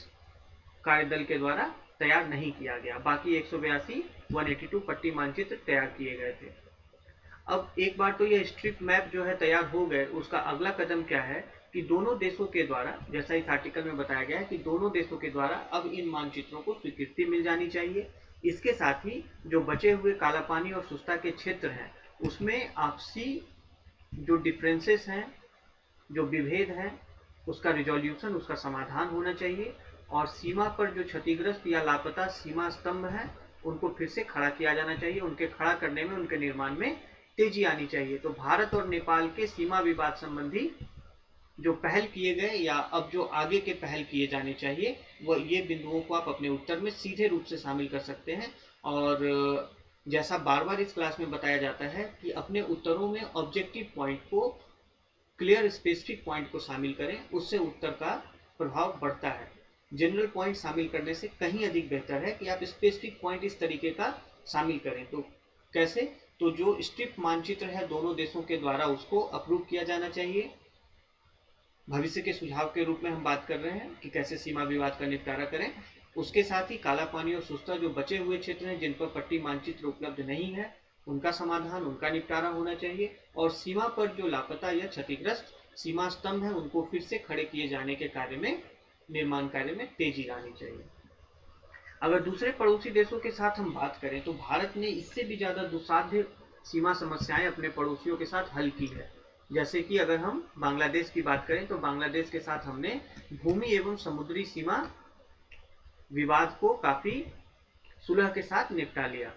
कार्यदल के द्वारा तैयार नहीं किया गया। बाकी 182 पट्टी मानचित्र तैयार किए गए थे। अब एक बार तो यह स्ट्रिप मैप जो है तैयार हो गए, उसका अगला कदम क्या है कि कि दोनों देशों के द्वारा, जैसा इस आर्टिकल में बताया गया है कि दोनों देशों के द्वारा अब इन मानचित्रों को स्वीकृति मिल जानी चाहिए। इसके साथ ही जो बचे हुए काला पानी और सुस्ता के क्षेत्र हैं उसमें आपसी जो डिफरेंसेस हैं, जो विभेद हैं, उसका रिजोल्यूशन, उसका समाधान होना चाहिए। और सीमा पर जो क्षतिग्रस्त या लापता सीमा स्तंभ हैं उनको फिर से खड़ा किया जाना चाहिए। उनके खड़ा करने में, उनके निर्माण में तेजी आनी चाहिए। तो भारत और नेपाल के सीमा विवाद संबंधी जो पहल किए गए या अब जो आगे के पहल किए जाने चाहिए वह ये बिंदुओं को आप अपने उत्तर में सीधे रूप से शामिल कर सकते हैं। और जैसा बार बार इस क्लास में बताया जाता है कि अपने उत्तरों में ऑब्जेक्टिव पॉइंट को, क्लियर स्पेसिफिक पॉइंट को शामिल करें, उससे उत्तर का प्रभाव बढ़ता है। जनरल पॉइंट शामिल करने से कहीं अधिक बेहतर है कि आप स्पेसिफिक पॉइंट इस तरीके का शामिल करें। तो कैसे? तो जो स्ट्रिप मानचित्र है दोनों देशों के द्वारा उसको अप्रूव किया जाना चाहिए। भविष्य के सुझाव के रूप में हम बात कर रहे हैं कि कैसे सीमा विवाद का निपटारा करें। उसके साथ ही काला पानी और सुस्ता जो बचे हुए क्षेत्र हैं जिन पर पट्टी मानचित्र उपलब्ध नहीं है उनका समाधान, उनका निपटारा होना चाहिए। और सीमा पर जो लापता या क्षतिग्रस्त सीमा स्तंभ है उनको फिर से खड़े किए जाने के कार्य में, निर्माण कार्य में तेजी लानी चाहिए। अगर दूसरे पड़ोसी देशों के साथ हम बात करें तो भारत ने इससे भी ज्यादा दुस्साध्य सीमा समस्याएं अपने पड़ोसियों के साथ हल की है। जैसे कि अगर हम बांग्लादेश की बात करें तो बांग्लादेश के साथ हमने भूमि एवं समुद्री सीमा विवाद को काफी सुलह के साथ निपटा लिया।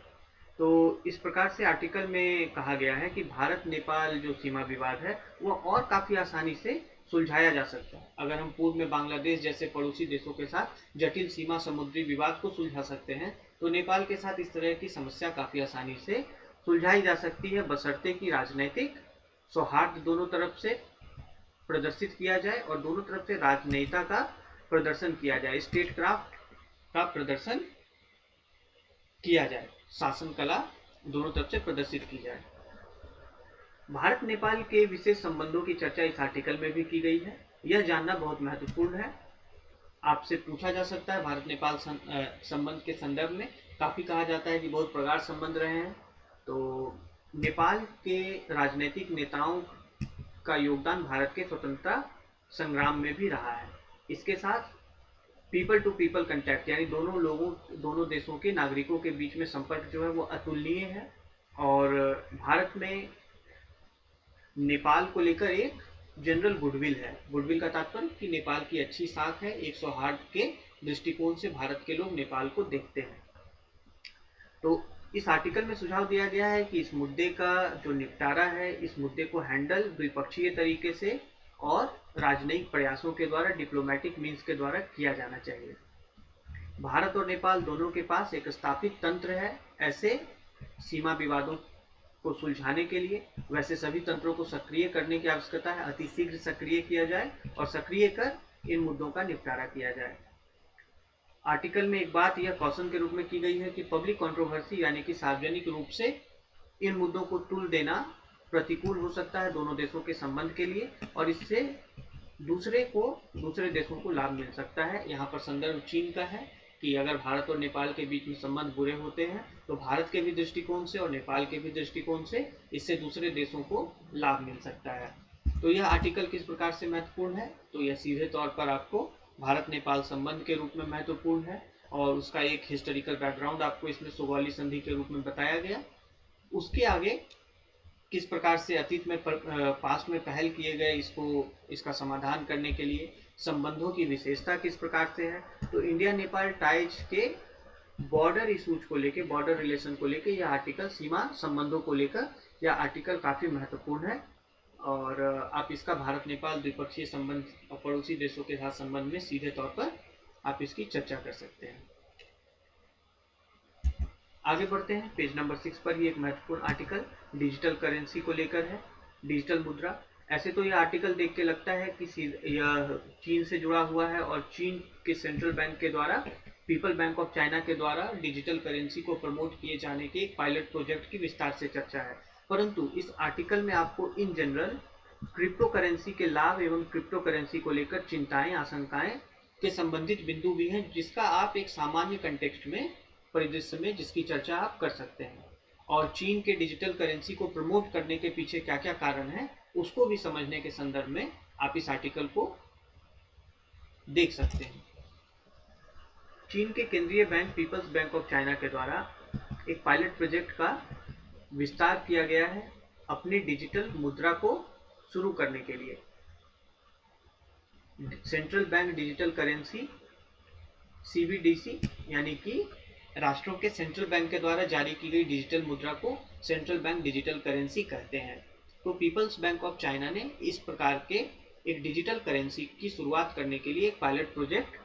तो इस प्रकार से आर्टिकल में कहा गया है कि भारत नेपाल जो सीमा विवाद है वह और काफी आसानी से सुलझाया जा सकता है। अगर हम पूर्व में बांग्लादेश जैसे पड़ोसी देशों के साथ जटिल सीमा समुद्री विवाद को सुलझा सकते हैं तो नेपाल के साथ इस तरह की समस्या काफी आसानी से सुलझाई जा सकती है, बशर्ते कि राजनीतिक सौहार्द दोनों तरफ से प्रदर्शित किया जाए और दोनों तरफ से राजनेता का प्रदर्शन किया जाए, स्टेट क्राफ्ट का प्रदर्शन किया जाए, शासन कला दोनों तरफ से प्रदर्शित की जाए। भारत नेपाल के विशेष संबंधों की चर्चा इस आर्टिकल में भी की गई है। यह जानना बहुत महत्वपूर्ण है। आपसे पूछा जा सकता है भारत नेपाल संबंध के संदर्भ में काफी कहा जाता है कि बहुत प्रगाढ़ संबंध रहे हैं। तो नेपाल के राजनीतिक नेताओं का योगदान भारत के स्वतंत्रता संग्राम में भी रहा है। इसके साथ पीपल टू पीपल कंटैक्ट यानी दोनों देशों के नागरिकों के बीच में संपर्क जो है वो अतुलनीय है। और भारत में नेपाल को लेकर एक जनरल गुडविल है। गुडविल का तात्पर्य कि नेपाल की अच्छी साख है, एक सौहार्द के दृष्टिकोण से भारत के लोग नेपाल को देखते हैं। तो इस आर्टिकल में सुझाव दिया गया है कि इस मुद्दे का जो निपटारा है, इस मुद्दे को हैंडल द्विपक्षीय तरीके से और राजनयिक प्रयासों के द्वारा, डिप्लोमेटिक मीन्स के द्वारा किया जाना चाहिए। भारत और नेपाल दोनों के पास एक स्थापित तंत्र है ऐसे सीमा विवादों को सुलझाने के लिए। वैसे सभी तंत्रों को सक्रिय करने की आवश्यकता है, अति शीघ्र सक्रिय किया जाए और सक्रिय कर इन मुद्दों का निपटारा किया जाए। आर्टिकल में एक बात यह कॉशन के रूप में की गई है कि पब्लिक कंट्रोवर्सी यानी कि सार्वजनिक रूप से इन मुद्दों को तुल देना प्रतिकूल हो सकता है दोनों देशों के संबंध के लिए और इससे दूसरे देशों को लाभ मिल सकता है। यहाँ पर संदर्भ चीन का है कि अगर भारत और नेपाल के बीच में संबंध बुरे होते हैं तो भारत के भी दृष्टिकोण से और नेपाल के भी दृष्टिकोण से इससे दूसरे देशों को लाभ मिल सकता है। तो यह आर्टिकल किस प्रकार से महत्वपूर्ण है? तो यह सीधे तौर पर आपको भारत नेपाल संबंध के रूप में महत्वपूर्ण है और उसका एक हिस्टोरिकल बैकग्राउंड आपको इसमें सुगौली संधि के रूप में बताया गया। उसके आगे किस प्रकार से अतीत में पास्ट में पहल किए गए इसका समाधान करने के लिए, संबंधों की विशेषता किस प्रकार से है। तो इंडिया नेपाल टाइज के बॉर्डर इशूज को लेके, बॉर्डर रिलेशन को लेके यह आर्टिकल, सीमा संबंधों को लेकर यह आर्टिकल काफी महत्वपूर्ण है और आप इसका भारत नेपाल द्विपक्षीय संबंध और पड़ोसी देशों के साथ संबंध में सीधे तौर पर आप इसकी चर्चा कर सकते हैं। आगे बढ़ते हैं पेज नंबर 6 पर। ही एक महत्वपूर्ण आर्टिकल डिजिटल करेंसी को लेकर है, डिजिटल मुद्रा। ऐसे तो यह आर्टिकल देख के लगता है कि यह चीन से जुड़ा हुआ है और चीन के सेंट्रल बैंक के द्वारा, पीपल बैंक ऑफ चाइना के द्वारा डिजिटल करेंसी को प्रमोट किए जाने के एक पायलट प्रोजेक्ट की विस्तार से चर्चा है। परंतु इस आर्टिकल में आपको इन जनरल क्रिप्टो करेंसी के लाभ एवं क्रिप्टो करेंसी को लेकर चिंताएं, आशंकाएं के संबंधित बिंदु भी हैं जिसका आप एक सामान्य कंटेक्स्ट में, परिदृश्य में जिसकी चर्चा आप कर सकते हैं। और चीन के डिजिटल करेंसी को प्रमोट करने के पीछे क्या क्या कारण है उसको भी समझने के संदर्भ में आप इस आर्टिकल को देख सकते हैं। चीन के केंद्रीय bank People's Bank of China के द्वारा एक पायलट प्रोजेक्ट का विस्तार किया गया है अपनी डिजिटल मुद्रा को शुरू करने के लिए। Central bank digital currency CBDC यानी कि राष्ट्रों के सेंट्रल बैंक के द्वारा जारी की गई डिजिटल मुद्रा को सेंट्रल बैंक डिजिटल करेंसी कहते हैं। तो पीपल्स बैंक ऑफ चाइना ने इस प्रकार के एक डिजिटल करेंसी की शुरुआत करने के लिए एक पायलट प्रोजेक्ट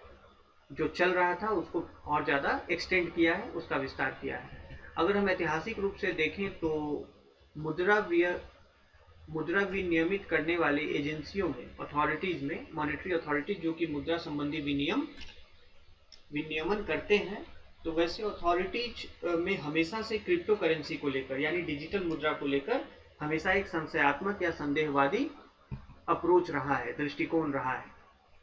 जो चल रहा था उसको और ज़्यादा एक्सटेंड किया है, उसका विस्तार किया है। अगर हम ऐतिहासिक रूप से देखें तो मुद्रा विनियमित करने वाली एजेंसियों में, अथॉरिटीज में, मॉनेटरी अथॉरिटीज जो कि मुद्रा संबंधी विनियमन करते हैं, तो वैसे अथॉरिटीज में हमेशा से क्रिप्टो करेंसी को लेकर यानी डिजिटल मुद्रा को लेकर हमेशा एक संशयात्मक या संदेहवादी अप्रोच रहा है, दृष्टिकोण रहा है।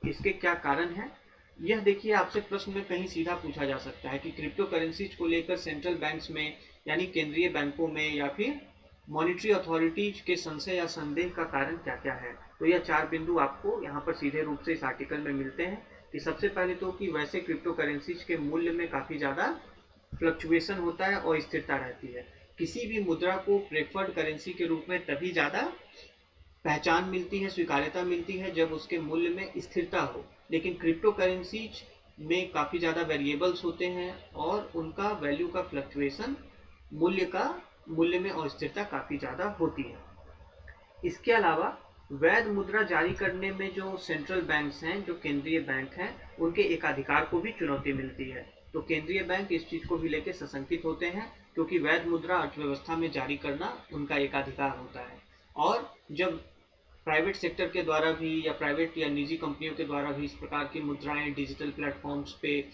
इसके क्या कारण है? यह देखिए, आपसे प्रश्न में कहीं सीधा पूछा जा सकता है कि क्रिप्टो करेंसीज को लेकर सेंट्रल बैंक्स में यानी केंद्रीय बैंकों में या फिर मॉनेटरी अथॉरिटीज के संशय या संदेह का कारण क्या क्या है। तो यह 4 बिंदु आपको यहाँ पर सीधे रूप से इस आर्टिकल में मिलते हैं कि सबसे पहले तो कि वैसे क्रिप्टो करेंसीज के मूल्य में काफ़ी ज़्यादा फ्लक्चुएशन होता है और स्थिरता रहती है। किसी भी मुद्रा को प्रेफर्ड करेंसी के रूप में तभी ज़्यादा पहचान मिलती है, स्वीकार्यता मिलती है जब उसके मूल्य में स्थिरता हो। लेकिन क्रिप्टो करेंसीज में काफ़ी ज़्यादा वेरिएबल्स होते हैं और उनका वैल्यू का फ्लक्चुएशन मूल्य में अस्थिरता काफ़ी ज़्यादा होती है। इसके अलावा वैध मुद्रा जारी करने में जो सेंट्रल बैंक्स हैं, जो केंद्रीय बैंक हैं, उनके एकाधिकार को भी चुनौती मिलती है। तो केंद्रीय बैंक इस चीज़ को भी लेकर सशंकित होते हैं क्योंकि वैध मुद्रा अर्थव्यवस्था में जारी करना उनका एकाधिकार होता है। और जब प्राइवेट सेक्टर के द्वारा भी या प्राइवेट या निजी कंपनियों के द्वारा भी इस प्रकार की मुद्राएं डिजिटल प्लेटफॉर्म्स पे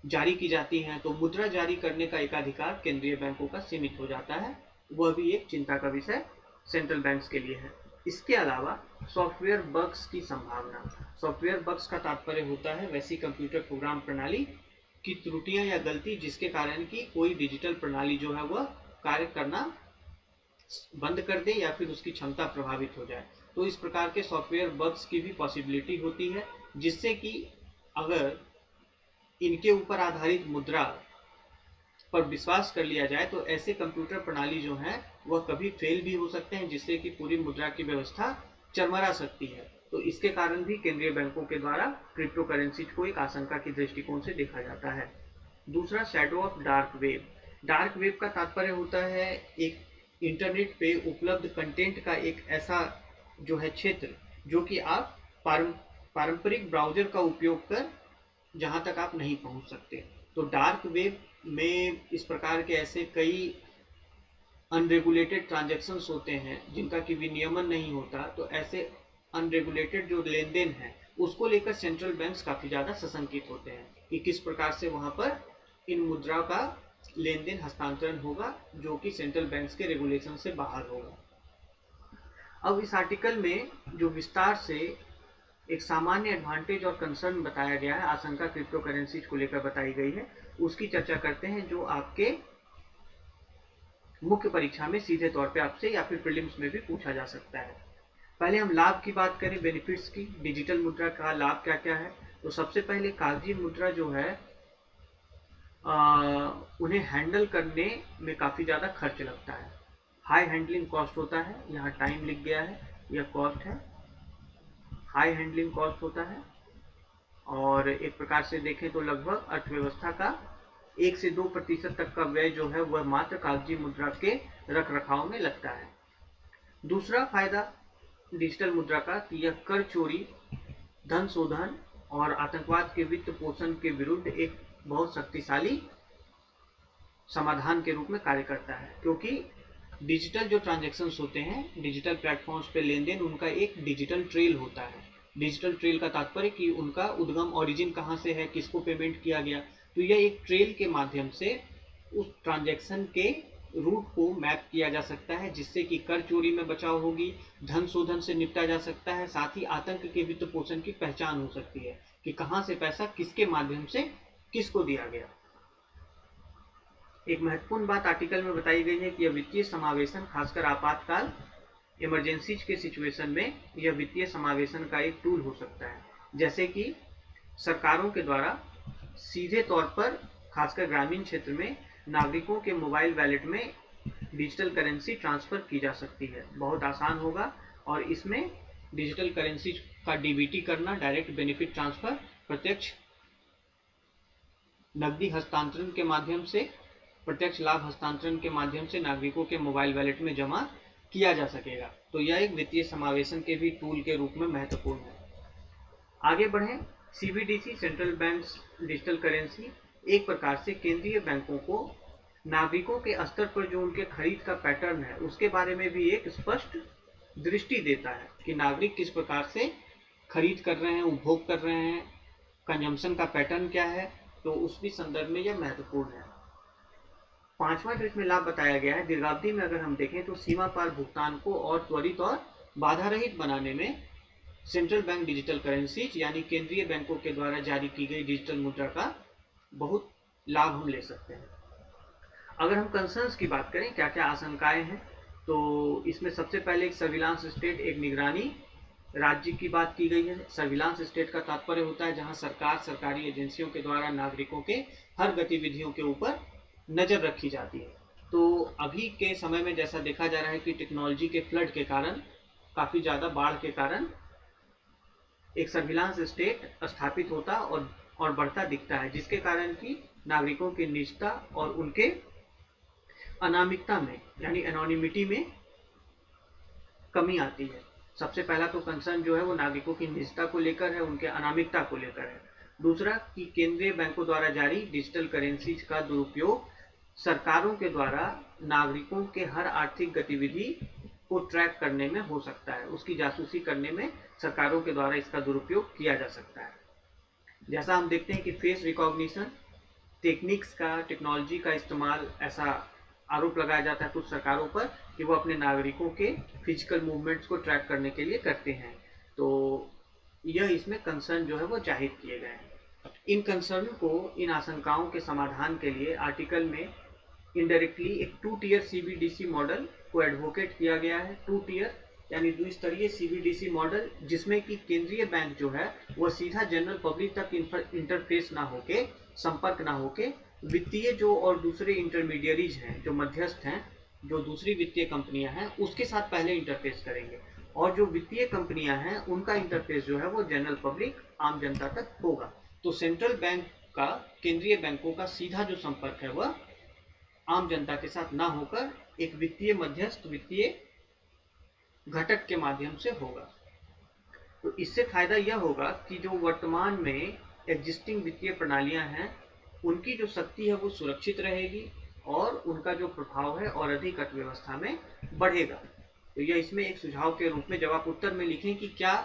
जारी की जाती हैं तो मुद्रा जारी करने का एकाधिकार केंद्रीय बैंकों का सीमित हो जाता है। वह भी एक चिंता का विषय सेंट्रल बैंक्स के लिए है। इसके अलावा सॉफ्टवेयर बग्स की संभावना। सॉफ्टवेयर बग्स का तात्पर्य होता है वैसी कंप्यूटर प्रोग्राम प्रणाली की त्रुटियां या गलती जिसके कारण कि कोई डिजिटल प्रणाली जो है वह कार्य करना बंद कर दे या फिर उसकी क्षमता प्रभावित हो जाए। तो इस प्रकार के सॉफ्टवेयर बग्स की भी पॉसिबिलिटी होती है जिससे कि अगर इनके ऊपर आधारित मुद्रा पर विश्वास कर लिया जाए तो ऐसे कंप्यूटर प्रणाली जो हैं वह कभी फेल भी हो सकते हैं जिससे कि पूरी मुद्रा की व्यवस्था चरमरा सकती है। तो इसके कारण भी केंद्रीय बैंकों के द्वारा क्रिप्टो करेंसीज को एक आशंका की दृष्टिकोण से देखा जाता है। दूसरा, shadow of dark web. Dark web का तात्पर्य होता है एक इंटरनेट पे उपलब्ध कंटेंट का एक ऐसा जो है क्षेत्र जो कि आप पारंपरिक ब्राउजर का उपयोग कर जहां तक आप नहीं पहुंच सकते। तो डार्क वेब में इस प्रकार के ऐसे कई अनरेगुलेटेड ट्रांजैक्शंस होते हैं जिनका कि विनियमन नहीं होता। तो ऐसे अनरेगुलेटेड जो लेन देन है उसको लेकर सेंट्रल बैंक्स काफ़ी ज़्यादा सशंकित होते हैं कि किस प्रकार से वहाँ पर इन मुद्रा का लेन देन हस्तांतरण होगा जो कि सेंट्रल बैंक्स के रेगुलेशन से बाहर होगा। अब इस आर्टिकल में जो विस्तार से एक सामान्य एडवांटेज और कंसर्न बताया गया है, आशंका क्रिप्टो करेंसीज को लेकर बताई गई है, उसकी चर्चा करते हैं जो आपके मुख्य परीक्षा में सीधे तौर पे आपसे या फिर प्रीलिम्स में भी पूछा जा सकता है। पहले हम लाभ की बात करें, बेनिफिट्स की। डिजिटल मुद्रा का लाभ क्या क्या है? तो सबसे पहले कागजी मुद्रा जो है उन्हें हैंडल करने में काफ़ी ज़्यादा खर्च लगता है, हाई हैंडलिंग कॉस्ट होता है। यहाँ टाइम लिख गया है, यह कॉस्ट है, हाई हैंडलिंग कॉस्ट होता है। और एक प्रकार से देखें तो लगभग अर्थव्यवस्था का 1 से 2% तक का व्यय जो है वह मात्र कागजी मुद्रा के रख रखाव में लगता है। दूसरा फायदा डिजिटल मुद्रा का कि यह कर चोरी, धन शोधन और आतंकवाद के वित्त पोषण के विरुद्ध एक बहुत शक्तिशाली समाधान के रूप में कार्य करता है क्योंकि डिजिटल जो ट्रांजैक्शंस होते हैं डिजिटल प्लेटफॉर्म्स पे लेन देन उनका एक डिजिटल ट्रेल होता है। डिजिटल ट्रेल का तात्पर्य कि उनका उद्गम ओरिजिन कहाँ से है, किसको पेमेंट किया गया। तो यह एक ट्रेल के माध्यम से उस ट्रांजैक्शन के रूट को मैप किया जा सकता है जिससे कि कर चोरी में बचाव होगी, धन शोधन से निपटा जा सकता है, साथ ही आतंक के वित्त पोषण की पहचान हो सकती है कि कहाँ से पैसा किसके माध्यम से किसको दिया गया। एक महत्वपूर्ण बात आर्टिकल में बताई गई है कि यह वित्तीय समावेशन खासकर आपातकाल इमरजेंसीज के सिचुएशन में यह वित्तीय समावेशन का एक टूल हो सकता है, जैसे कि सरकारों के द्वारा सीधे तौर पर खासकर ग्रामीण क्षेत्र में नागरिकों के मोबाइल वॉलेट में डिजिटल करेंसी ट्रांसफ़र की जा सकती है। बहुत आसान होगा और इसमें डिजिटल करेंसी का डीबीटी करना, डायरेक्ट बेनिफिट ट्रांसफ़र, प्रत्यक्ष नकदी हस्तांतरण के माध्यम से, प्रत्यक्ष लाभ हस्तांतरण के माध्यम से नागरिकों के मोबाइल वॉलेट में जमा किया जा सकेगा। तो यह एक वित्तीय समावेशन के भी टूल के रूप में महत्वपूर्ण है। आगे बढ़ें। CBDC, central banks digital currency, एक प्रकार से केंद्रीय बैंकों को नागरिकों के स्तर पर जो उनके खरीद का पैटर्न है उसके बारे में भी एक स्पष्ट दृष्टि देता है कि नागरिक किस प्रकार से खरीद कर रहे हैं, उपभोग कर रहे हैं, कंजम्पशन का पैटर्न क्या है, तो उस भी संदर्भ में यह महत्वपूर्ण है। पांचवा जो इसमें लाभ बताया गया है, दीर्घावधि में अगर हम देखें तो सीमा पार भुगतान को और त्वरित और बाधा रहित बनाने में सेंट्रल बैंक डिजिटल करेंसी यानी केंद्रीय बैंकों के द्वारा जारी की गई डिजिटल मुद्रा का बहुत लाभ हम ले सकते हैं। अगर हम कंसर्न्स की बात करें, क्या क्या आशंकाएं हैं, तो इसमें सबसे पहले एक सर्विलांस स्टेट, एक निगरानी राज्य की बात की गई है। सर्विलांस स्टेट का तात्पर्य होता है जहां सरकार, सरकारी एजेंसियों के द्वारा नागरिकों के हर गतिविधियों के ऊपर नजर रखी जाती है। तो अभी के समय में जैसा देखा जा रहा है कि टेक्नोलॉजी के फ्लड के कारण, काफ़ी ज़्यादा बाढ़ के कारण एक सर्विलांस स्टेट स्थापित होता और बढ़ता दिखता है, जिसके कारण कि नागरिकों की निजता और उनके अनामिकता में यानी एनोनिमिटी में कमी आती है। सबसे पहला तो कंसर्न जो है वो नागरिकों की निजता को लेकर है, उनके अनामिकता को लेकर है। दूसरा कि केंद्रीय बैंकों द्वारा जारी डिजिटल करेंसीज का दुरुपयोग सरकारों के द्वारा नागरिकों के हर आर्थिक गतिविधि को ट्रैक करने में हो सकता है, उसकी जासूसी करने में सरकारों के द्वारा इसका दुरुपयोग किया जा सकता है। जैसा हम देखते हैं कि फेस रिकॉग्निशन टेक्निक्स का, टेक्नोलॉजी का इस्तेमाल, ऐसा आरोप लगाया जाता है कुछ सरकारों पर कि वो अपने नागरिकों के फिजिकल मूवमेंट्स को ट्रैक करने के लिए करते हैं। तो यह इसमें कंसर्न जो है वो जाहिर किए गए हैं। इन कंसर्न को, इन आशंकाओं के समाधान के लिए आर्टिकल में इनडायरेक्टली एक 2 टियर सीबीडीसी मॉडल को एडवोकेट किया गया है। 2 टियर यानी द्विस्तरीय सीबीडीसी मॉडल, जिसमें कि केंद्रीय बैंक जो है वह सीधा जनरल पब्लिक तक इंटरफेस ना होके, संपर्क ना होके, वित्तीय जो और दूसरे इंटरमीडियरीज हैं, जो मध्यस्थ हैं, जो दूसरी वित्तीय कंपनियां हैं, उसके साथ पहले इंटरफेस करेंगे, और जो वित्तीय कंपनियां हैं उनका इंटरफेस जो है वो जनरल पब्लिक, आम जनता तक होगा। तो सेंट्रल बैंक का, केंद्रीय बैंकों का सीधा जो संपर्क है वह आम जनता के साथ ना होकर एक वित्तीय मध्यस्थ, वित्तीय घटक के माध्यम से होगा। तो इससे फायदा यह होगा कि जो वर्तमान में एग्जिस्टिंग वित्तीय प्रणालियां हैं उनकी जो शक्ति है वो सुरक्षित रहेगी और उनका जो प्रभाव है और अधिक अर्थव्यवस्था में बढ़ेगा। तो यह इसमें एक सुझाव के रूप में, जब आप उत्तर में लिखें कि क्या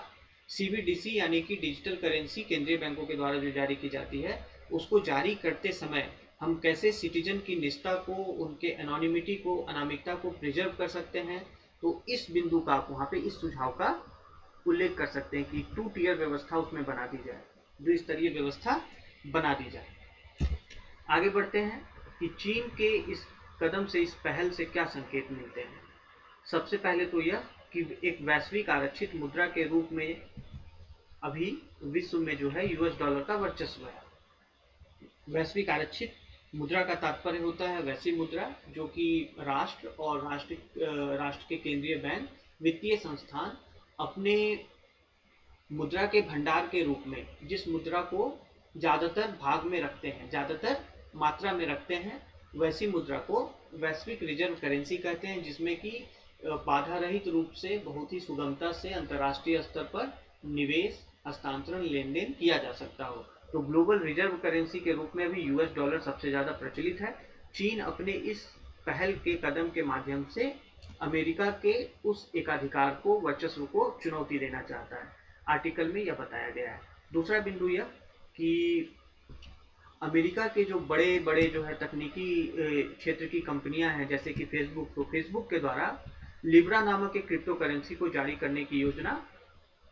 सीबीडीसी यानी कि डिजिटल करेंसी केंद्रीय बैंकों के द्वारा जो जारी की जाती है उसको जारी करते समय हम कैसे सिटीजन की निजता को, उनके एनोनिमिटी को, अनामिकता को प्रिजर्व कर सकते हैं, तो इस बिंदु का आप वहाँ पे इस सुझाव का उल्लेख कर सकते हैं कि 2 टियर व्यवस्था उसमें बना दी जाए, द्विस्तरीय व्यवस्था बना दी जाए। आगे बढ़ते हैं कि चीन के इस कदम से, इस पहल से क्या संकेत मिलते हैं। सबसे पहले तो यह कि एक वैश्विक आरक्षित मुद्रा के रूप में अभी विश्व में जो है यूएस डॉलर का वर्चस्व है। वैश्विक आरक्षित मुद्रा का तात्पर्य होता है वैसी मुद्रा जो कि राष्ट्र और राष्ट्र के केंद्रीय बैंक, वित्तीय संस्थान अपने मुद्रा के भंडार के रूप में जिस मुद्रा को ज़्यादातर भाग में रखते हैं, ज़्यादातर मात्रा में रखते हैं, वैसी मुद्रा को वैश्विक रिजर्व करेंसी कहते हैं, जिसमें कि बाधा रहित रूप से, बहुत ही सुगमता से अंतर्राष्ट्रीय स्तर पर निवेश, हस्तांतरण, लेन देन किया जा सकता हो। तो ग्लोबल रिजर्व करेंसी के रूप में भी यूएस डॉलर सबसे ज़्यादा प्रचलित है। चीन अपने इस पहल के कदम के माध्यम से अमेरिका के उस एकाधिकार को, वर्चस्व को चुनौती देना चाहता है, आर्टिकल में यह बताया गया है। दूसरा बिंदु यह कि अमेरिका के जो बड़े बड़े जो है तकनीकी क्षेत्र की कंपनियां हैं, जैसे कि फेसबुक, तो फेसबुक के द्वारा लिब्रा नामक एक क्रिप्टो करेंसी को जारी करने की योजना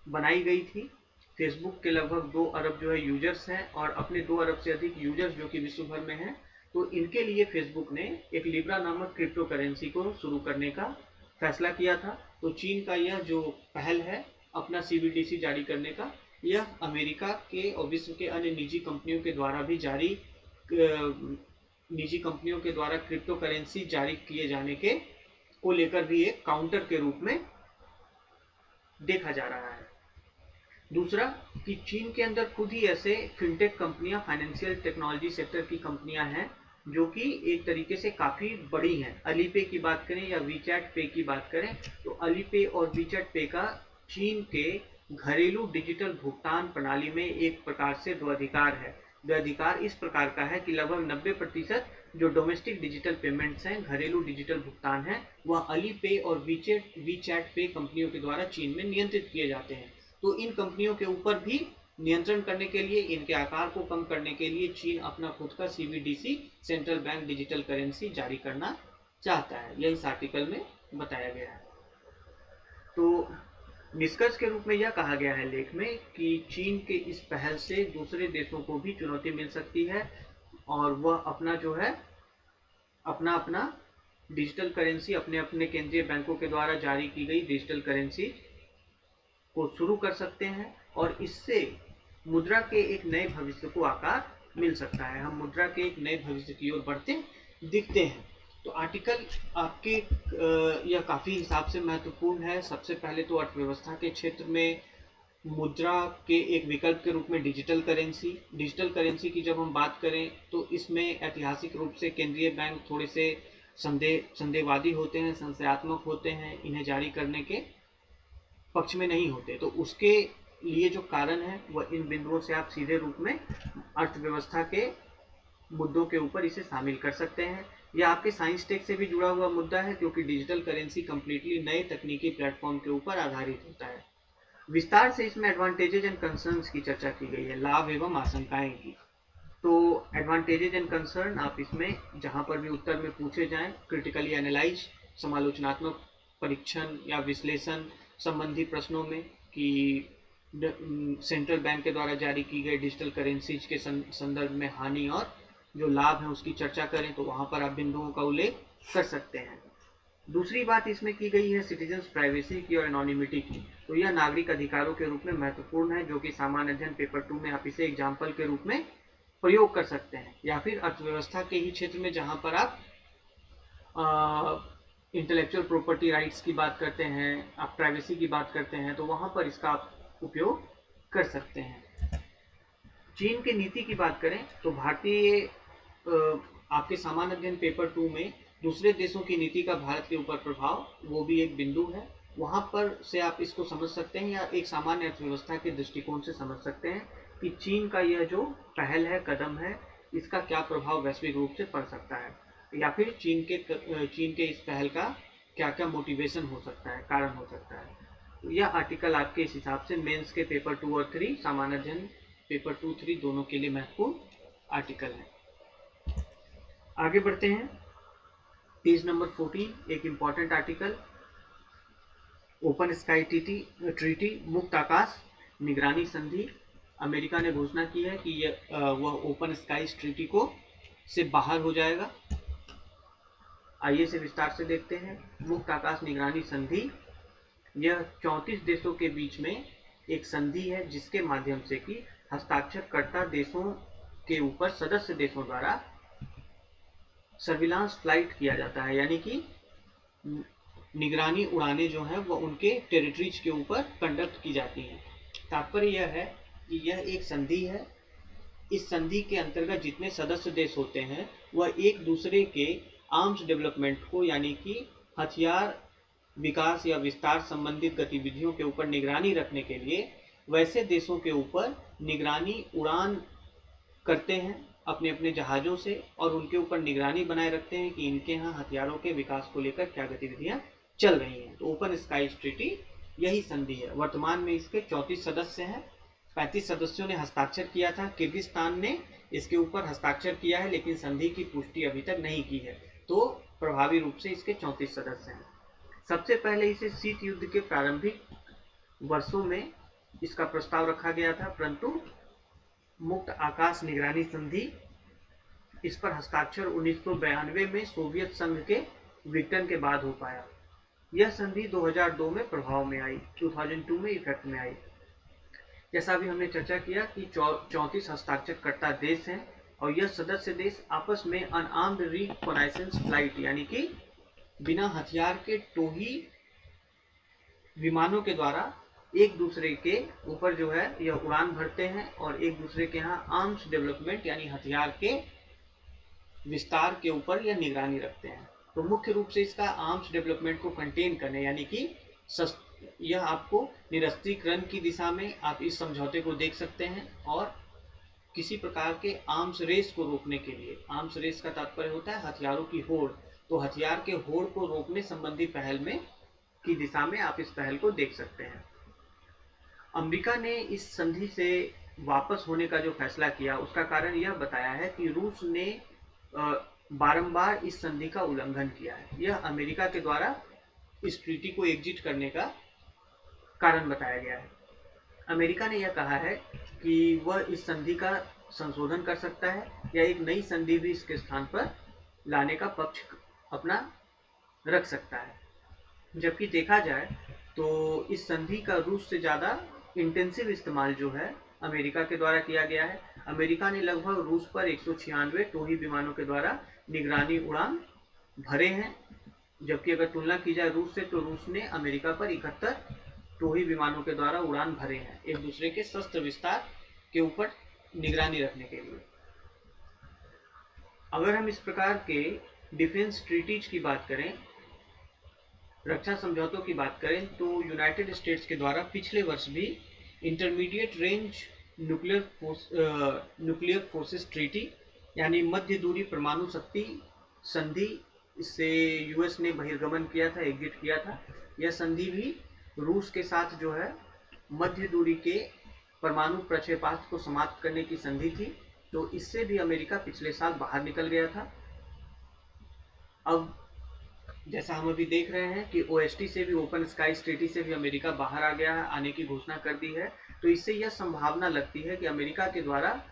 बनाई गई थी। फेसबुक के लगभग 2 अरब जो है यूजर्स हैं और अपने 2 अरब से अधिक यूजर्स जो कि विश्व भर में हैं, तो इनके लिए फेसबुक ने एक लिब्रा नामक क्रिप्टो करेंसी को शुरू करने का फैसला किया था। तो चीन का यह जो पहल है अपना सीबीडीसी जारी करने का, यह अमेरिका के और विश्व के अन्य निजी कंपनियों के द्वारा भी निजी कंपनियों के द्वारा क्रिप्टो करेंसी जारी किए जाने के को लेकर भी एक काउंटर के रूप में देखा जा रहा है। दूसरा कि चीन के अंदर खुद ही ऐसे फिनटेक कंपनियां, फाइनेंशियल टेक्नोलॉजी सेक्टर की कंपनियां हैं जो कि एक तरीके से काफ़ी बड़ी हैं। अलीपे की बात करें या वीचैट पे की बात करें तो अलीपे और वीचैट पे का चीन के घरेलू डिजिटल भुगतान प्रणाली में एक प्रकार से द्वैधिकार है। द्वैधिकार इस प्रकार का है कि लगभग 90% जो डोमेस्टिक डिजिटल पेमेंट्स हैं, घरेलू डिजिटल भुगतान हैं, वह अलीपे और वीचैट पे कंपनियों के द्वारा चीन में नियंत्रित किए जाते हैं। तो इन कंपनियों के ऊपर भी नियंत्रण करने के लिए, इनके आकार को कम करने के लिए चीन अपना खुद का CBDC, central bank digital currency जारी करना चाहता है। यह इस आर्टिकल में बताया गया है। तो निष्कर्ष के रूप में यह कहा गया है लेख में कि चीन के इस पहल से दूसरे देशों को भी चुनौती मिल सकती है और वह अपना जो है अपना डिजिटल करेंसी, अपने अपने केंद्रीय बैंकों के द्वारा जारी की गई डिजिटल करेंसी को शुरू कर सकते हैं और इससे मुद्रा के एक नए भविष्य को आकार मिल सकता है। हम मुद्रा के एक नए भविष्य की ओर बढ़ते दिखते हैं। तो आर्टिकल आपके यह काफ़ी हिसाब से महत्वपूर्ण है। सबसे पहले तो अर्थव्यवस्था के क्षेत्र में मुद्रा के एक विकल्प के रूप में डिजिटल करेंसी की जब हम बात करें तो इसमें ऐतिहासिक रूप से केंद्रीय बैंक थोड़े से संदेहवादी होते हैं, संशयात्मक होते हैं, इन्हें जारी करने के पक्ष में नहीं होते। तो उसके लिए जो कारण है वह इन बिंदुओं से आप सीधे रूप में अर्थव्यवस्था के मुद्दों के ऊपर इसे शामिल कर सकते हैं। यह आपके साइंस टेक से भी जुड़ा हुआ मुद्दा है क्योंकि डिजिटल करेंसी कंप्लीटली नए तकनीकी प्लेटफॉर्म के ऊपर आधारित होता है। विस्तार से इसमें एडवांटेजेज एंड कंसर्न्स की चर्चा की गई है, लाभ एवं आशंकाएं की। तो एडवांटेजेज एंड कंसर्न आप इसमें जहां पर भी उत्तर में पूछे जाएं, क्रिटिकली एनालाइज, समालोचनात्मक परीक्षण या विश्लेषण संबंधी प्रश्नों में कि सेंट्रल बैंक के द्वारा जारी की गई डिजिटल करेंसीज के संदर्भ में हानि और जो लाभ है उसकी चर्चा करें तो वहां पर आप बिंदुओं का उल्लेख कर सकते हैं। दूसरी बात इसमें की गई है सिटीजन्स प्राइवेसी की और एनोनिमिटी की। तो यह नागरिक अधिकारों के रूप में महत्वपूर्ण है जो कि सामान्य अध्ययन पेपर 2 में आप इसे एग्जाम्पल के रूप में प्रयोग कर सकते हैं। या फिर अर्थव्यवस्था के ही क्षेत्र में जहां पर आप इंटेलेक्चुअल प्रॉपर्टी राइट्स की बात करते हैं, आप प्राइवेसी की बात करते हैं, तो वहां पर इसका आप उपयोग कर सकते हैं। चीन की नीति की बात करें तो भारतीय आपके सामान्य अध्ययन पेपर 2 में दूसरे देशों की नीति का भारत के ऊपर प्रभाव, वो भी एक बिंदु है। वहां पर से आप इसको समझ सकते हैं या एक सामान्य अर्थव्यवस्था के दृष्टिकोण से समझ सकते हैं कि चीन का यह जो पहल है, कदम है, इसका क्या प्रभाव वैश्विक रूप से पड़ सकता है या फिर चीन के इस पहल का क्या क्या मोटिवेशन हो सकता है, कारण हो सकता है। तो यह आर्टिकल आपके इस हिसाब से मेंस के पेपर 2 और 3, सामान्य अध्ययन पेपर 2, 3 दोनों के लिए महत्वपूर्ण आर्टिकल है। आगे बढ़ते हैं। पेज नंबर 14, एक important article, open sky treaty, मुक्त आकाश निगरानी संधि। अमेरिका ने घोषणा की है कि वह ओपन स्काई ट्रीटी को से बाहर हो जाएगा। आइए इसे विस्तार से देखते हैं। मुक्त आकाश निगरानी संधि यह 34 देशों के बीच में एक संधि है जिसके माध्यम से कि हस्ताक्षरकर्ता देशों के ऊपर सदस्य देशों द्वारा सर्विलांस फ्लाइट किया जाता है, यानी कि निगरानी उड़ानें जो हैं वह उनके टेरिटरीज के ऊपर कंडक्ट की जाती हैं। तात्पर्य यह है कि यह एक संधि है। इस संधि के अंतर्गत जितने सदस्य देश होते हैं वह एक दूसरे के आर्म्स डेवलपमेंट को, यानी कि हथियार विकास या विस्तार संबंधित गतिविधियों के ऊपर निगरानी रखने के लिए वैसे देशों के ऊपर निगरानी उड़ान करते हैं अपने अपने जहाज़ों से और उनके ऊपर निगरानी बनाए रखते हैं कि इनके यहाँ हथियारों के विकास को लेकर क्या गतिविधियां चल रही हैं। तो ओपन स्काई ट्रीटी यही संधि है। वर्तमान में इसके 34 सदस्य हैं। 35 सदस्यों ने हस्ताक्षर किया था। किर्गिस्तान ने इसके ऊपर हस्ताक्षर किया है लेकिन संधि की पुष्टि अभी तक नहीं की है। तो प्रभावी रूप से इसके 34 सदस्य हैं। सबसे पहले इसे शीत युद्ध के प्रारंभिक वर्षों में इसका प्रस्ताव रखा गया था, परंतु मुक्त आकाश निगरानी संधि इस पर हस्ताक्षर 1992 में सोवियत संघ के विघटन के बाद हो पाया। यह संधि 2002 में प्रभाव में आई, 2002 में इफेक्ट में आई। जैसा अभी हमने चर्चा किया कि 34 हस्ताक्षरकर्ता देश हैं और यह सदस्य देश आपस में अनआर्म्ड रिकॉनाइसेंस फ्लाइट यानी कि बिना हथियार के टोही विमानों के द्वारा एक दूसरे के ऊपर जो है यह उड़ान भरते हैं और एक दूसरे के यहाँ आर्म्स डेवलपमेंट यानी हथियार के विस्तार के ऊपर यह निगरानी रखते हैं। तो मुख्य रूप से इसका आर्म्स डेवलपमेंट को कंटेन करने यानी कि यह आपको निरस्त्रीकरण की दिशा में आप इस समझौते को देख सकते हैं और किसी प्रकार के आर्म्स रेस को रोकने के लिए, आर्म्स रेस का तात्पर्य होता है हथियारों की होड़, तो हथियार के होड़ को रोकने संबंधी पहल में की दिशा में आप इस पहल को देख सकते हैं। अमेरिका ने इस संधि से वापस होने का जो फैसला किया उसका कारण यह बताया है कि रूस ने बारंबार इस संधि का उल्लंघन किया है। यह अमेरिका के द्वारा इस ट्रीटी को एग्जिट करने का कारण बताया गया है। अमेरिका ने यह कहा है कि वह इस संधि का संशोधन कर सकता है या एक नई संधि भी इसके स्थान पर लाने का पक्ष अपना रख सकता है। जबकि देखा जाए तो इस संधि का रूस से ज़्यादा इंटेंसिव इस्तेमाल जो है अमेरिका के द्वारा किया गया है। अमेरिका ने लगभग रूस पर 196 टोही विमानों के द्वारा निगरानी उड़ान भरे हैं, जबकि अगर तुलना की जाए रूस से तो रूस ने अमेरिका पर 71 टोही विमानों के द्वारा उड़ान भरे हैं एक दूसरे के शस्त्र विस्तार के ऊपर निगरानी रखने के लिए। अगर हम इस प्रकार के डिफेंस ट्रीटीज की बात करें, रक्षा समझौतों की बात करें, तो यूनाइटेड स्टेट्स के द्वारा पिछले वर्ष भी intermediate range nuclear forces treaty यानी मध्य दूरी परमाणु शक्ति संधि, इससे यूएस ने बहिर्गमन किया था, एग्जिट किया था। यह संधि भी रूस के साथ जो है मध्य दूरी के परमाणु प्रक्षेपास्त्र को समाप्त करने की संधि थी, तो इससे भी अमेरिका पिछले साल बाहर निकल गया था। अब जैसा हम अभी देख रहे हैं कि ओएसटी से भी, ओपन स्काईज ट्रीटी से भी अमेरिका बाहर आ गया है, आने की घोषणा कर दी है। तो इससे यह संभावना लगती है कि अमेरिका के द्वारा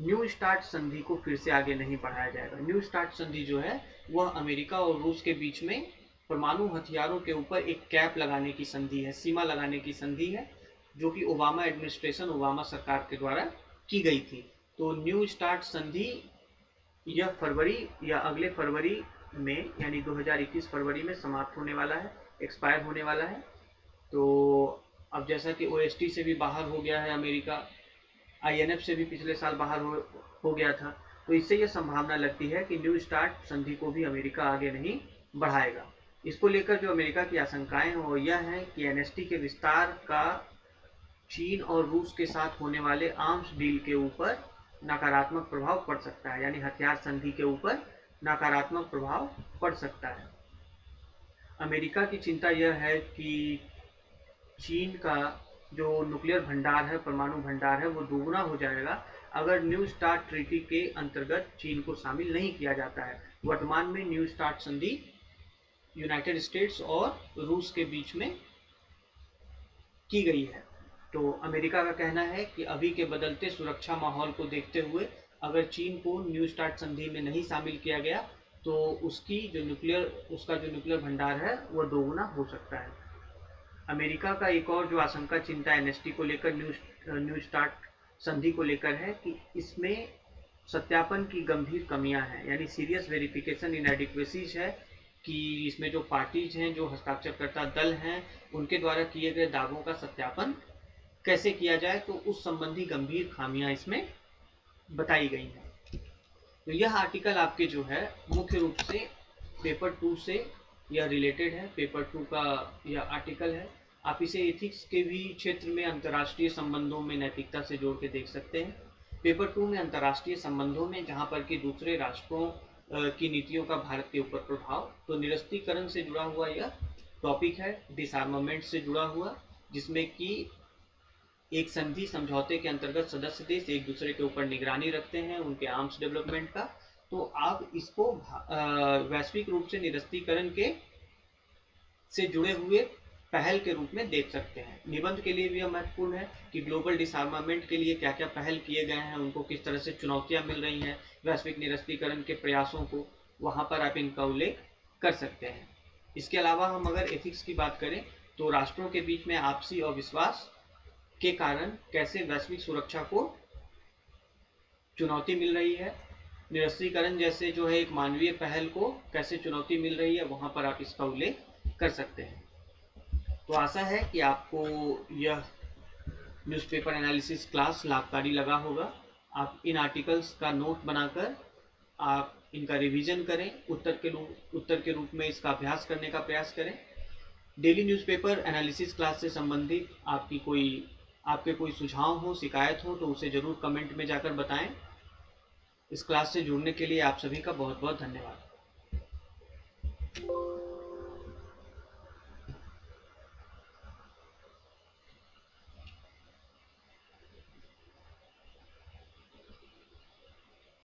न्यू स्टार्ट संधि को फिर से आगे नहीं बढ़ाया जाएगा। न्यू स्टार्ट संधि जो है वह अमेरिका और रूस के बीच में परमाणु हथियारों के ऊपर एक कैप लगाने की संधि है, सीमा लगाने की संधि है, जो कि ओबामा एडमिनिस्ट्रेशन, ओबामा सरकार के द्वारा की गई थी। तो न्यू स्टार्ट संधि यह फरवरी या अगले फरवरी में यानी 2021 फरवरी में समाप्त होने वाला है, एक्सपायर होने वाला है। तो अब जैसा कि ओएसटी से भी बाहर हो गया है अमेरिका, आईएनएफ से भी पिछले साल बाहर हो गया था, तो इससे यह संभावना लगती है कि न्यू स्टार्ट संधि को भी अमेरिका आगे नहीं बढ़ाएगा। इसको लेकर जो अमेरिका की आशंकाएं हैं वो यह है कि एनएसटी के विस्तार का चीन और रूस के साथ होने वाले आर्म्स डील के ऊपर नकारात्मक प्रभाव पड़ सकता है, यानी हथियार संधि के ऊपर नकारात्मक प्रभाव पड़ सकता है। अमेरिका की चिंता यह है कि चीन का जो न्यूक्लियर भंडार है, परमाणु भंडार है, वो दोगुना हो जाएगा अगर न्यू स्टार्ट ट्रीटी के अंतर्गत चीन को शामिल नहीं किया जाता है। वर्तमान में न्यू स्टार्ट संधि यूनाइटेड स्टेट्स और रूस के बीच में की गई है। तो अमेरिका का कहना है कि अभी के बदलते सुरक्षा माहौल को देखते हुए अगर चीन को न्यू स्टार्ट संधि में नहीं शामिल किया गया तो उसका जो न्यूक्लियर भंडार है वह दोगुना हो सकता है। अमेरिका का एक और जो आशंका, चिंता एनएसटी को लेकर, न्यू स्टार्ट संधि को लेकर है कि इसमें सत्यापन की गंभीर कमियां हैं, यानी सीरियस वेरिफिकेशन इनएडिक्वेसीज है कि इसमें जो पार्टीज हैं, जो हस्ताक्षरकर्ता दल हैं, उनके द्वारा किए गए दावों का सत्यापन कैसे किया जाए, तो उस संबंधी गंभीर खामियां इसमें बताई गई हैं। तो यह आर्टिकल आपके जो है मुख्य रूप से पेपर 2 से यह रिलेटेड है। पेपर 2 का यह आर्टिकल है। आप इसे एथिक्स के भी क्षेत्र में, अंतर्राष्ट्रीय संबंधों में नैतिकता से जोड़ के देख सकते हैं। पेपर 2 में अंतर्राष्ट्रीय संबंधों में, जहां पर कि दूसरे राष्ट्रों की नीतियों का भारत के ऊपर प्रभाव, तो निरस्त्रीकरण से जुड़ा हुआ यह टॉपिक है, डिसआर्मामेंट से जुड़ा हुआ, जिसमें कि एक संधि समझौते के अंतर्गत सदस्य देश एक दूसरे के ऊपर निगरानी रखते हैं उनके आर्म्स डेवलपमेंट का। तो आप इसको वैश्विक रूप से निरस्त्रीकरण के से जुड़े हुए पहल के रूप में देख सकते हैं। निबंध के लिए भी यह महत्वपूर्ण है कि ग्लोबल डिसआर्मामेंट के लिए क्या क्या पहल किए गए हैं, उनको किस तरह से चुनौतियां मिल रही हैं, वैश्विक निरस्त्रीकरण के प्रयासों को, वहां पर आप इनका उल्लेख कर सकते हैं। इसके अलावा हम अगर एथिक्स की बात करें तो राष्ट्रों के बीच में आपसी अविश्वास के कारण कैसे वैश्विक सुरक्षा को चुनौती मिल रही है, निरस्त्रीकरण जैसे जो है एक मानवीय पहल को कैसे चुनौती मिल रही है, वहाँ पर आप इसका उल्लेख कर सकते हैं। तो आशा है कि आपको यह न्यूज़पेपर एनालिसिस क्लास लाभकारी लगा होगा। आप इन आर्टिकल्स का नोट बनाकर आप इनका रिवीजन करें, उत्तर के रूप में इसका अभ्यास करने का प्रयास करें। डेली न्यूज़पेपर एनालिसिस क्लास से संबंधित आपके कोई सुझाव हो, शिकायत हो तो उसे ज़रूर कमेंट में जाकर बताएं। इस क्लास से जुड़ने के लिए आप सभी का बहुत बहुत धन्यवाद।